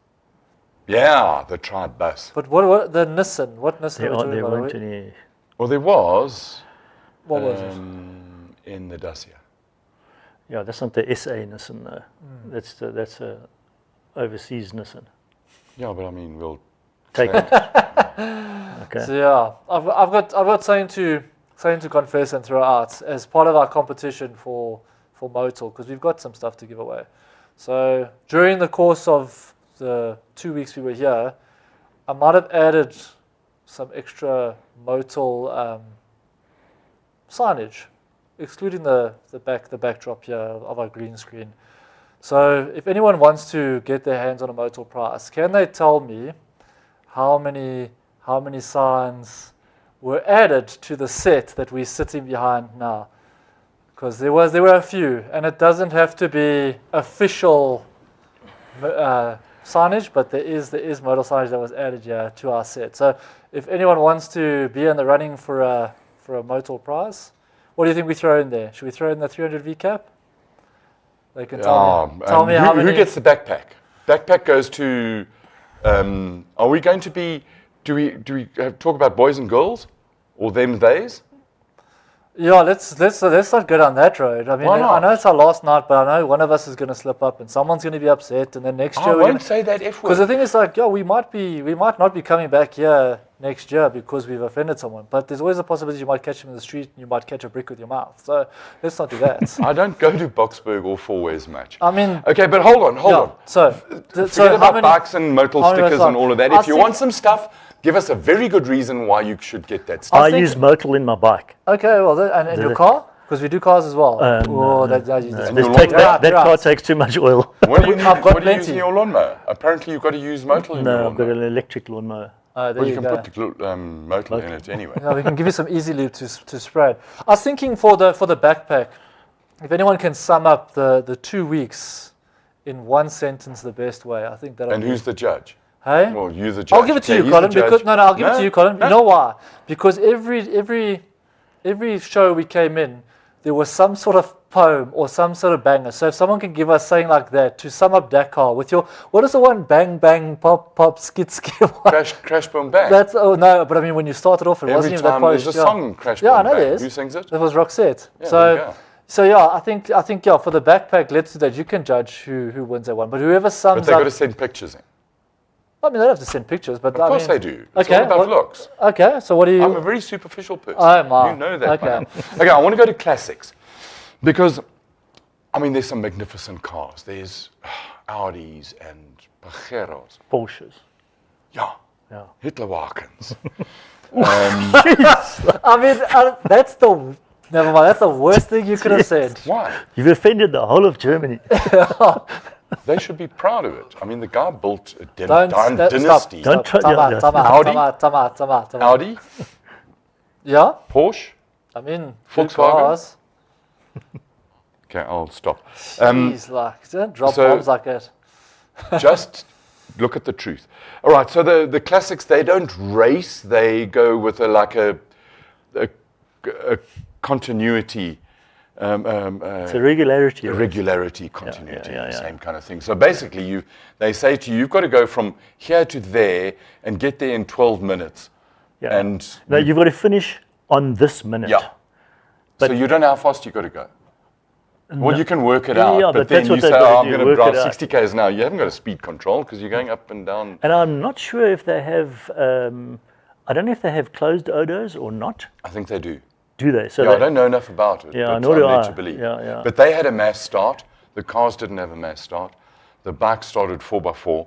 Yeah, the Tribe bus. But what the Nissan? What Nissan There, are we talking there about? weren't any. Well, there was What was it? in the Dacia. Yeah, that's not the SA Nissan though. That's a overseas Nissan. Yeah, but I mean, we'll Take it. Okay. So yeah, I've got something to confess and throw out as part of our competition for Motul, because we've got some stuff to give away. So during the course of the 2 weeks we were here, I might have added some extra Motul signage, excluding the backdrop here of our green screen. So if anyone wants to get their hands on a Motul prize, can they tell me how many signs were added to the set that we're sitting behind now? Because there were a few, and it doesn't have to be official signage, but there is Motul signage that was added to our set. So if anyone wants to be in the running for a Motul prize, what do you think we throw in there? Should we throw in the 300 V cap? They can tell me how many. Who gets the backpack? Backpack goes to. Are we going to be? Do we talk about boys and girls, or them theys? Yeah, let's not go down that road. I mean, Why not? I know it's our last night, but I know one of us is going to slip up, and someone's going to be upset, and then next year I we're won't gonna, say that F word. because the thing is like, we might not be coming back here next year because we've offended someone. But there's always a possibility you might catch him in the street and you might catch a brick with your mouth. So let's not do that. I don't go to Boxburg or Four Ways much. I mean, Okay, but hold on. So Forget how about many? bikes and Motul how many stickers was and that? all of that. I If you think- want some stuff, give us a very good reason why you should get that stuff. I think- use Motul in my bike. Okay, well, and your car, because we do cars as well. No, that no. This Your take- lawnmower? that car takes too much oil. What do you need? I've got What do you use plenty. in your lawnmower? Apparently, you've got to use Motul in your No, I've got lawnmower. an electric lawnmower. There Well, you you can go. put the Motul in it anyway. Yeah, we can give you some easy lube to spread. I was thinking for the backpack, if anyone can sum up the 2 weeks in one sentence the best way, I think that'll And be. who the judge? Hey? Well, you the judge. I'll give it to Okay, you, he's Colin. the judge. Because, no, I'll give it to you, Colin. No. You know why? Because every show we came in, there was some sort of poem or some sort of banger. So if someone can give us something like that to sum up Dakar with your, what is the one? Bang, bang, pop, pop, skit, skit. Crash, boom, bang. That's, oh no, but I mean when you started off, it Every wasn't even that time polished. there's a yeah. song, Crash, Yeah, boom, I know bang. there is. Who sings it? That was Roxette. Yeah, there you go. So yeah, I think yeah, for the backpack, let's do that. You can judge who wins that one, but whoever But sums they've got up. to send pictures in. I mean, they don't have to send pictures, but Of course they do. It's Okay, all about what- looks. Okay, so what do you? I'm a very superficial person. Oh, my. You know that, Okay. man. Okay, I want to go to classics. Because, I mean, there's some magnificent cars. There's Audis and Pajeros. Porsches. Yeah, Yeah. Hitlerwagens. I mean, that's the never mind. That's the worst thing you could have said. Why? You've offended the whole of Germany. They should be proud of it. I mean, the guy built a Stop, dynasty. Don't try- time yeah, out, time out, Audi? time out, time out. Audi, Yeah, Porsche. I mean, good Volkswagen? cars. Okay, I'll stop. Jeez, like, don't drop so- bombs like that. Just look at the truth. All right, so the classics, they don't race. They go with a continuity. It's a regularity. Regularity, continuity, yeah. same kind of thing. So basically, they say to you, you've got to go from here to there and get there in 12 minutes. Yeah. And No, you've got to finish on this minute. yeah. But- So you don't know how fast you've got to go. Well, you can work it out, Yeah, but but then that's you what say, they've got to I'm do, going to work drive it out. 60 k's now. You haven't got a speed control because you're going up and down. And I'm not sure if they have, I don't know if they have closed odos or not. I think they do. Do they? So Yeah, they, I don't know enough about it, Yeah, but nor I'm do led I. to believe. Yeah. But they had a mass start. The cars didn't have a mass start. The bikes started 4x4.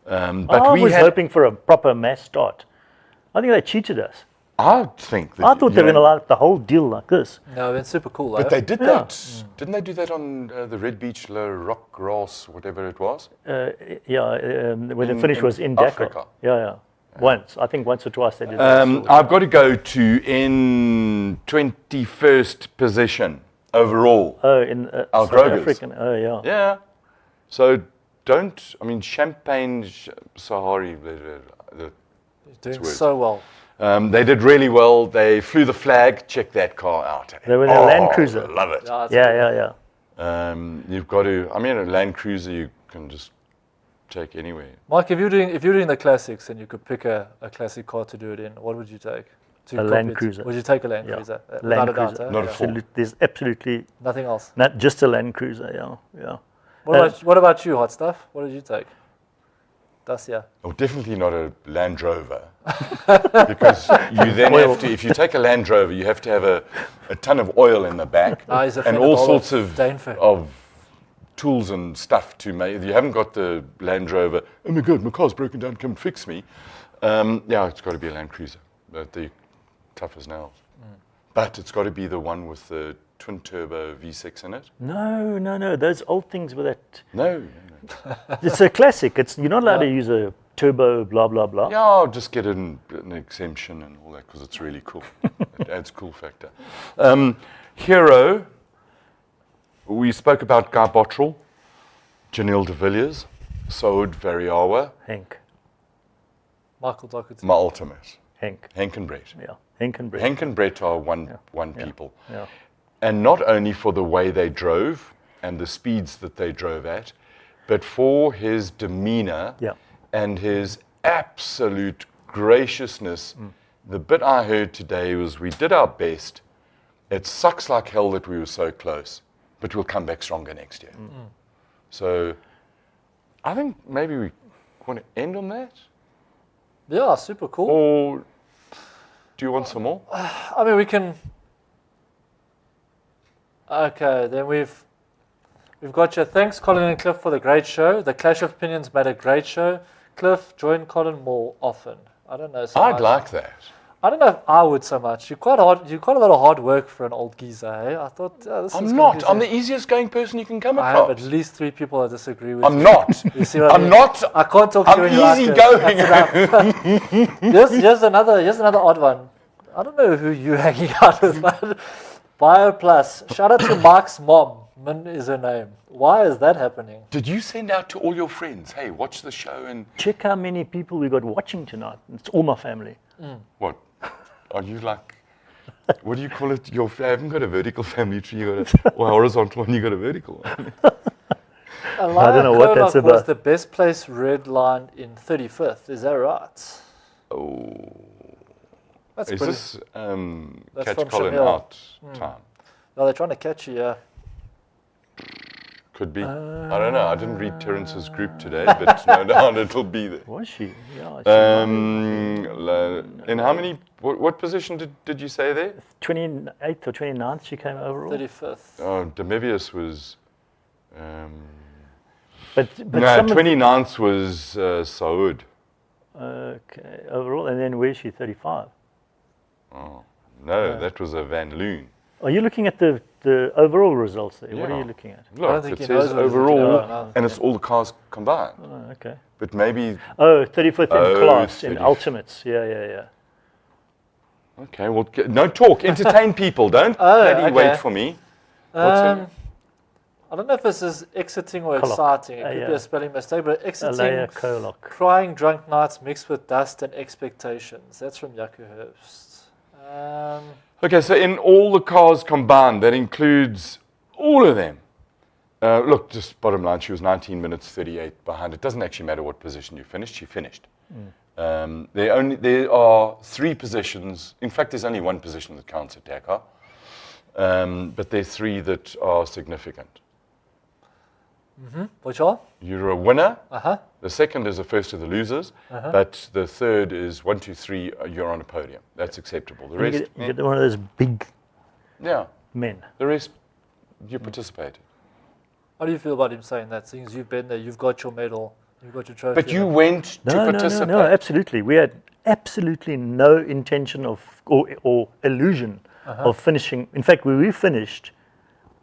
But I we was had, hoping for a proper mass start. I think they cheated us. I think that, I thought they were going to like the whole deal like this. No, it's super cool, But though. they did that. Didn't they do that on the Red Beach, Le Rock Grass, whatever it was? When the finish in was in Dakar. Africa. Yeah. Once. I think once or twice they did that. I've got to go to in 21st position overall. In Al South Grogers. African. Oh, yeah. Yeah. So Champagne, Sahari, He's doing words. so well. they did really well. They flew the flag. Check that car out. They were in a Land Cruiser. Love it. Yeah, it's Yeah. You've got to, a Land Cruiser you can just take anywhere. Mike, if you're doing the classics and you could pick a classic car to do it in, what would you take? A Land Cruiser. Would you take a Land Yeah. Cruiser? Land Without a Cruiser. doubt, Not a yeah. Ford. There's absolutely Nothing else. not just a Land Cruiser. Yeah. What about you, Hot Stuff? What did you take? Dacia. Oh, definitely not a Land Rover. Because you then have to, if you take a Land Rover, you have to have a ton of oil in the back He's and offended all all sorts of Daneford. of tools and stuff to make. You haven't got the Land Rover, oh my God, my car's broken down, come fix me. It's got to be a Land Cruiser. They're tough as nails. But it's got to be the one with the twin turbo V6 in it. No. Those old things with that. No. It's a classic. You're not allowed to use a turbo, blah, blah, blah. Yeah, I'll just get an exemption and all that because it's really cool. It adds cool factor. Hero, we spoke about Guy Bottrell, Janelle de Villiers, Saud Variawa, Henk. Michael Docherty. my ultimate, Henk. Henk and Brett. Yeah. Henk and Brett. Henk and Brett are one people. Yeah. And not only for the way they drove and the speeds that they drove at, but for his demeanor Yeah. and his absolute graciousness. The bit I heard today was, we did our best. It sucks like hell that we were so close, but we'll come back stronger next year. So I think maybe we want to end on that. Yeah, super cool. Or do you want some more? I mean, we can. Okay, then we've got you. Thanks, Colin and Cliff, for the great show. The Clash of Opinions made a great show. Cliff, join Colin more often. I don't know. So I'd much. like that. I don't know if I would so much. You're quite hard. You're quite a lot of hard work for an old geezer. Hey, I thought this is I'm gonna not. be I'm the easiest going person you can come I have across. at least 3 people that disagree with I'm you. not. You see what I I'm mean? not. I can't talk to you I'm when you like easy it. going. That's enough. here's another odd one. I don't know who you're hanging out with, but BioPlus. Shout out to Mark's mom. Min is her name. Why is that happening? Did you send out to all your friends, hey, watch the show and Check how many people we got watching tonight. It's all my family. what? Are you like, what do you call it? You haven't got a vertical family tree, you got a horizontal one, you got a vertical one. I don't know what that's was about. the best place red line in 35th. Is that right? Oh. That's Is pretty. this That's Catch from Colin Shamil. out time? No, they're trying to catch you. Yeah. Could be. I don't know. I didn't read Terence's group today, but no doubt it'll be there. Was she? Yeah. In how many, what position did you say there? 28th or 29th she came overall. 35th. Oh, Demevius was But No, some of 29th was Saud. okay, overall, and then where's she? 35. No, that was a Van Loon. Are you looking at the overall results there? What are Yeah. you looking at? Look, think it he says knows what he's looking overall, at. No. and it's all the cars combined. Oh, okay. But maybe, Oh, 35th in Oh, class, in 30. ultimates. Yeah. okay, well, no talk. Entertain people. Don't bloody okay. wait for me. What's I don't know if this is exiting or Colloc. exciting. It could Yeah. be a spelling mistake, but exiting, Alea Colloc. crying drunk nights mixed with dust and expectations. That's from Jaco Herbst. Okay, so in all the cars combined, that includes all of them. Look, just bottom line, she was 19 minutes 38 behind. It doesn't actually matter what position you finished. She finished. There are 3 positions. In fact, there's only 1 position that counts at Dakar. But there's 3 that are significant. Which are? You're a winner. Uh-huh. The second is the first of the losers. But the third is 1, 2, 3, you're on a podium. That's acceptable. The You rest, get one of those big yeah. men. The rest, you participated. How do you feel about him saying that? Since you've been there, you've got your medal, you've got your trophy. But you went to participate. No, absolutely. We had absolutely no intention of or illusion of finishing. In fact, where we finished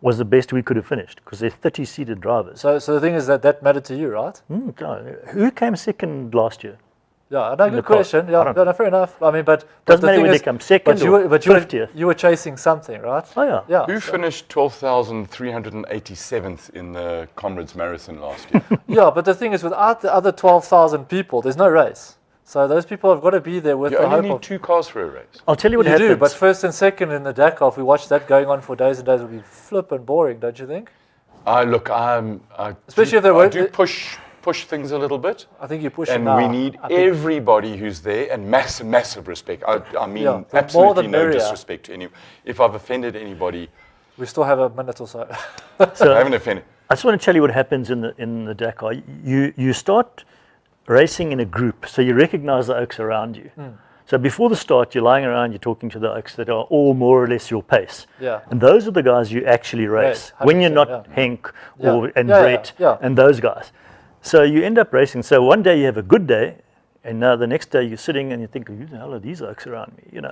was the best we could have finished because they're 30-seated drivers. So the thing is that mattered to you, right? No. Who came second last year? Yeah, no, good the past. question. I Yeah, don't no, fair enough. I mean, but Doesn't the matter thing whether is, they come second but you or were, 50th. You were chasing something, right? Oh, yeah. Yeah. Who finished 12,387th in the Comrades Marathon last year? Yeah, but the thing is, without the other 12,000 people, there's no race. So those people have got to be there with You the only hope need of. 2 cars for a race. I'll tell you what You happens. do, but first and second in the Dakar, if we watch that going on for days and days, it would be flippin' boring, don't you think? Especially if they I won't- do push things a little bit. I think you push it And now. we need I think- everybody who's there, and massive respect. I mean, Yeah, the more absolutely the no merrier. disrespect to anyone. If I've offended anybody, We still have a minute or so. So I haven't offended. I just want to tell you what happens in the Dakar. You start racing in a group, so you recognize the oaks around you. So before the start, you're lying around, you're talking to the oaks that are all more or less your pace. Yeah. And those are the guys you actually race. Right, when you're 100%, not yeah. Henk Yeah. and Yeah, Brett yeah. and those guys. So you end up racing. So one day you have a good day, and now the next day you're sitting and you think, who the hell are these oaks around me? You know.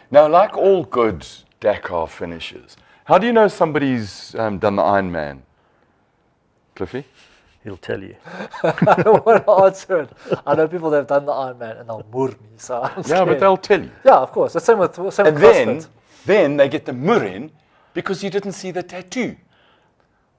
Now, like all good Dakar finishes, how do you know somebody's done the Ironman? Cliffy? He'll tell you. I don't want to answer it. I know people that have done the Ironman and they'll moor me. So I'm Yeah, scared. but they'll tell you. Yeah, of course. The same with And CrossFit. then they get the murin because you didn't see the tattoo.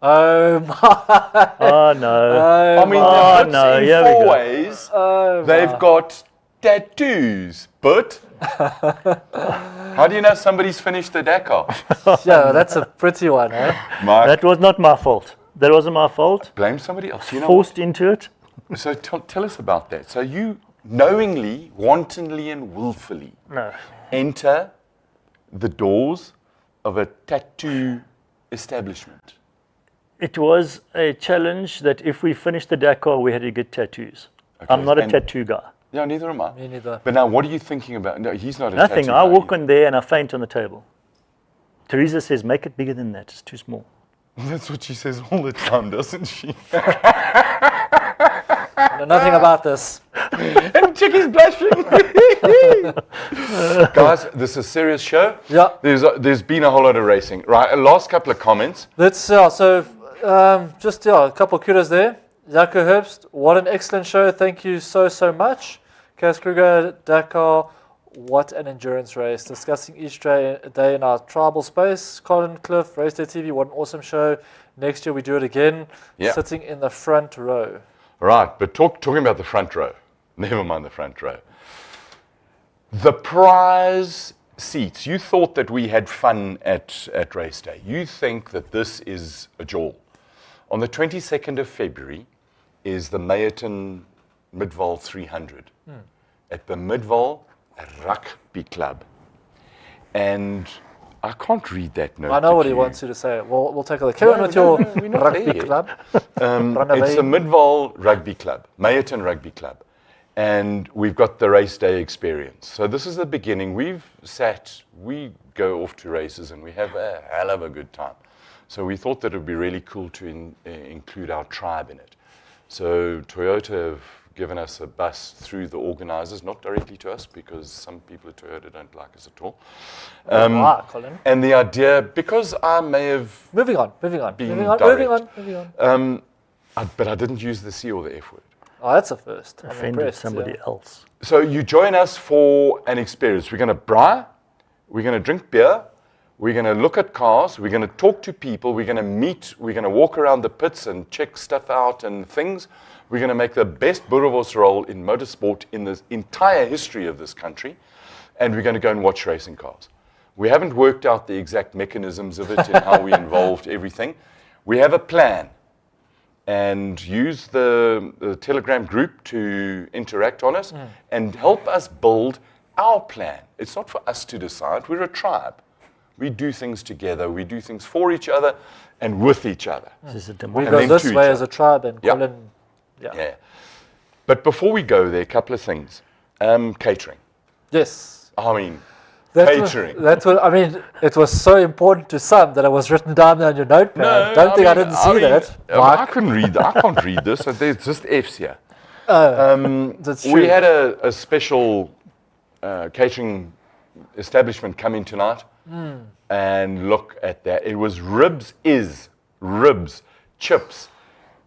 Oh my! Oh, no. I mean, Oh, the no, in here we 4 go. ways, Oh, they've my. got tattoos. But how do you know somebody's finished the Dakar? Yeah, that's a pretty one, eh? Mark, That was not my fault. That wasn't my fault. blame somebody else. You know Forced into it. what? So tell us about that. So you knowingly, wantonly, and willfully No. enter the doors of a tattoo establishment. It was a challenge that if we finished the Dakar, we had to get tattoos. Okay, I'm not a and- tattoo guy. Yeah, neither am I. Me neither. But now, what are you thinking about? No, he's not a Nothing. tattoo I guy walk either. on there and I faint on the table. Teresa says, make it bigger than that. It's too small. That's what she says all the time, doesn't she? I know nothing about this. And Chicky's blushing. Guys, this is a serious show. Yeah. There's been a whole lot of racing. Right, last couple of comments. Let's so just a couple of kudos there. Jaco Herbst, what an excellent show. Thank you so much. Cas Kruger, Dakar, what an endurance race. Discussing each day in our tribal space. Colin Cliff, Raceday TV, what an awesome show. Next year we do it again. Yeah. Sitting in the front row. Right, but talking about the front row. Never mind the front row. The prize seats. You thought that we had fun at Raceday. You think that this is a jaw. On the 22nd of February is the Meyerton Midval 300 at the Midval Rugby Club. And I can't read that note. I know that what he you- wants you to say. We'll take a look. Carry on with your we're not rugby there yet. club. It's the Midval Rugby Club, Meyerton Rugby Club. And we've got the race day experience. So this is the beginning. We go off to races and we have a hell of a good time. So we thought that it would be really cool to include our tribe in it. So Toyota have given us a bus through the organizers, not directly to us, because some people at Toyota don't like us at all. Wow, Colin. And the idea, because I may have Moving on. been Moving on. but I didn't use the C or the F word. Oh, that's a first. I'm Offended impressed, somebody yeah. else. So you join us for an experience. We're going to braai, we're going to drink beer, we're going to look at cars, we're going to talk to people, we're going to meet, we're going to walk around the pits and check stuff out and things. We're going to make the best boerewors roll in motorsport in the entire history of this country, and we're going to go and watch racing cars. We haven't worked out the exact mechanisms of it and how we involved everything. We have a plan, and use the Telegram group to interact on us and help us build our plan. It's not for us to decide. We're a tribe. We do things together. We do things for each other and with each other. This is a We democracy. And go then this to way each as a tribe, and Yeah. Colin. Yeah. Yeah. But before we go there, a couple of things. Catering. Yes. I mean, Catering. That's what I mean. It was so important to some that it was written down there on your notepad. Don't think I didn't see that. I couldn't read that. I can't read this. There's just F's here. That's true. We had a special catering establishment come in tonight, and look at that. It was ribs, chips,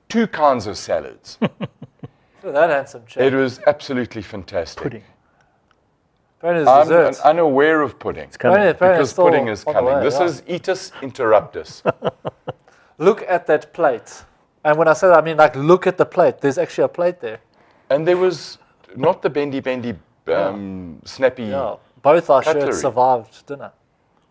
2 kinds of salads. Look at that handsome chap. It was absolutely fantastic. Pudding. Apparently I'm it's dessert. unaware of pudding. Apparently Because it's still pudding is on the coming. way, This yeah. is Eatus Interruptus. Look at that plate. And when I say that, I mean like look at the plate. There's actually a plate there. And there was not the bendy, snappy. Yeah. Both our Cutlery. shirts survived dinner.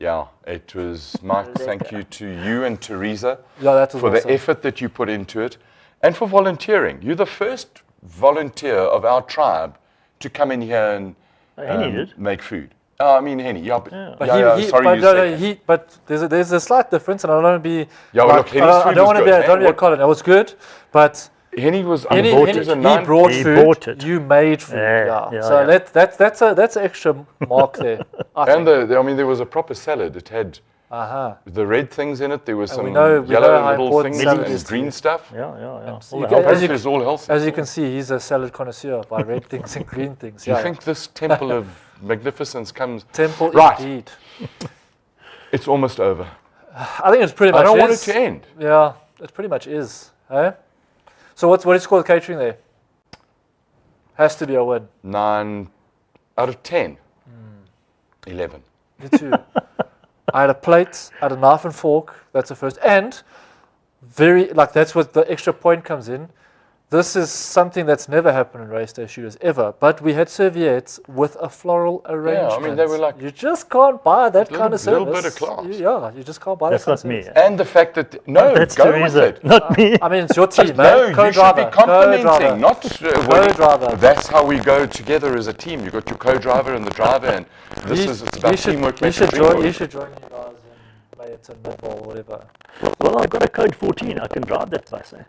Yeah, it was, Mike, thank you to you and Teresa Yeah, that was for awesome. the effort that you put into it and for volunteering. You're the first volunteer of our tribe to come in here and Henny did. make food. I mean, Henny, yeah, but, Yeah. But sorry but, you no, said no, that. but there's a slight difference, and I don't want to be. Yeah, well, look, Henny's I food don't was want to good, be. I don't want to be a man. Colin. It was good, but Henny was Henny, unbought Henny, as a he nine. brought He food. bought it. You made food. Yeah, yeah, so yeah. that's an extra mark there. I And think. I mean, there was a proper salad. It had Uh-huh. the red things in it. There was And some we know yellow how little important things salad and is to green you. stuff. Yeah, yeah, yeah. So All you the get- help. as you- It's all healthy. As you can see, he's a salad connoisseur by red things and green things. Do you Yeah. think this temple of magnificence comes? Temple Right. indeed. It's almost over. I think it's pretty much I don't want it is. to end. Yeah, it pretty much is. Eh? So what is called catering there? Has to be a win. 9 out of 10. 11. Me too. I had a plate, I had a knife and fork. That's the first. And that's what the extra point comes in. This is something that's never happened in Raceday shooters ever. But we had serviettes with a floral arrangement. I mean, they were like you just can't buy that kind of service. little bit of class. You just can't buy That's that not kind me. of service. And the fact that, no, That's go Teresa, with it. not me. I mean, it's your team, No, man. you should Co-driver. be complimenting, Co-driver. not Co-driver. That's how we go together as a team. You've got your co-driver and the driver, and it's about teamwork. You making should dream join. work. You should join you guys in Mayton, Midville, whatever. Well, I've got a code 14. I can drive that bus. Eh?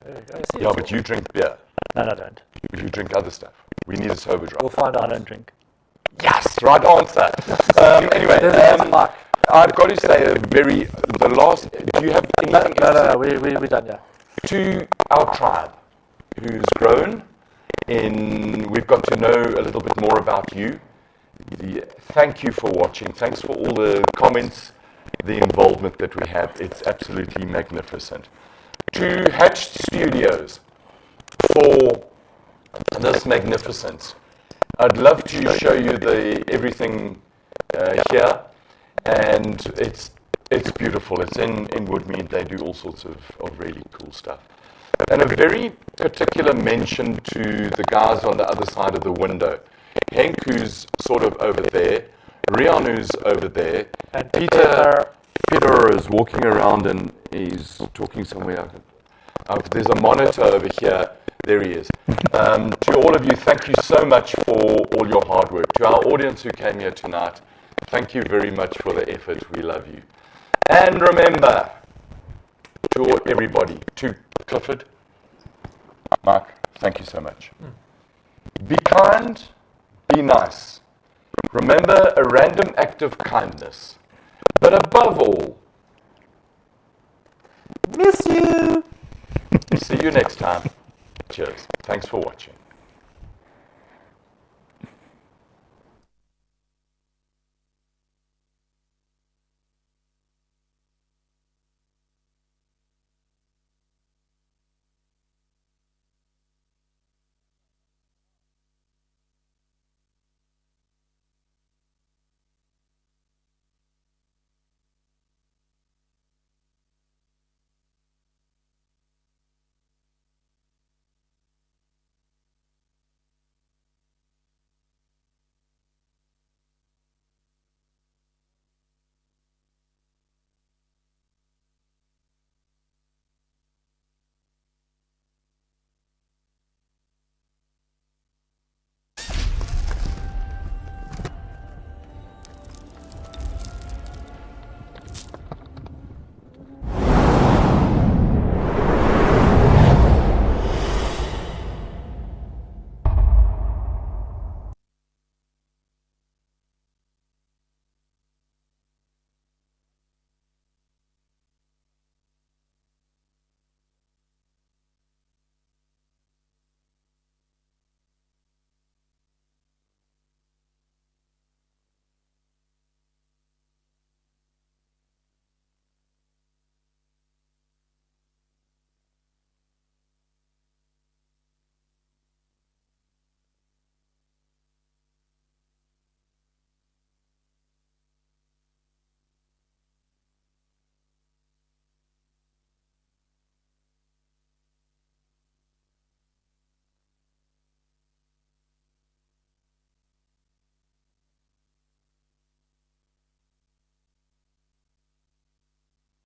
There you go. See, Yeah, but you drink beer. No, I don't. You drink other stuff. We need a sober we'll driver. find I out. don't drink. Yes, right answer. Anyway, There's a mark. I've got to say the last, do you have anything No, we're done, yeah. to our tribe who's grown we've got to know a little bit more about you. Thank you for watching. Thanks for all the comments, the involvement that we have. It's absolutely magnificent. To Hatched Studios for this magnificence. I'd love to show you everything here, and it's beautiful. It's in Woodmead. They do all sorts of really cool stuff. And a very particular mention to the guys on the other side of the window. Henk, who's sort of over there, Rian, who's over there, And Peter is walking around and he's talking somewhere. There's a monitor over here. There he is. To all of you, thank you so much for all your hard work. To our audience who came here tonight, thank you very much for the effort. We love you. And remember, to everybody, to Clifford, Mark, thank you so much. Be kind, be nice. Remember a random act of kindness. But above all, you. See you next time. Cheers. Thanks for watching.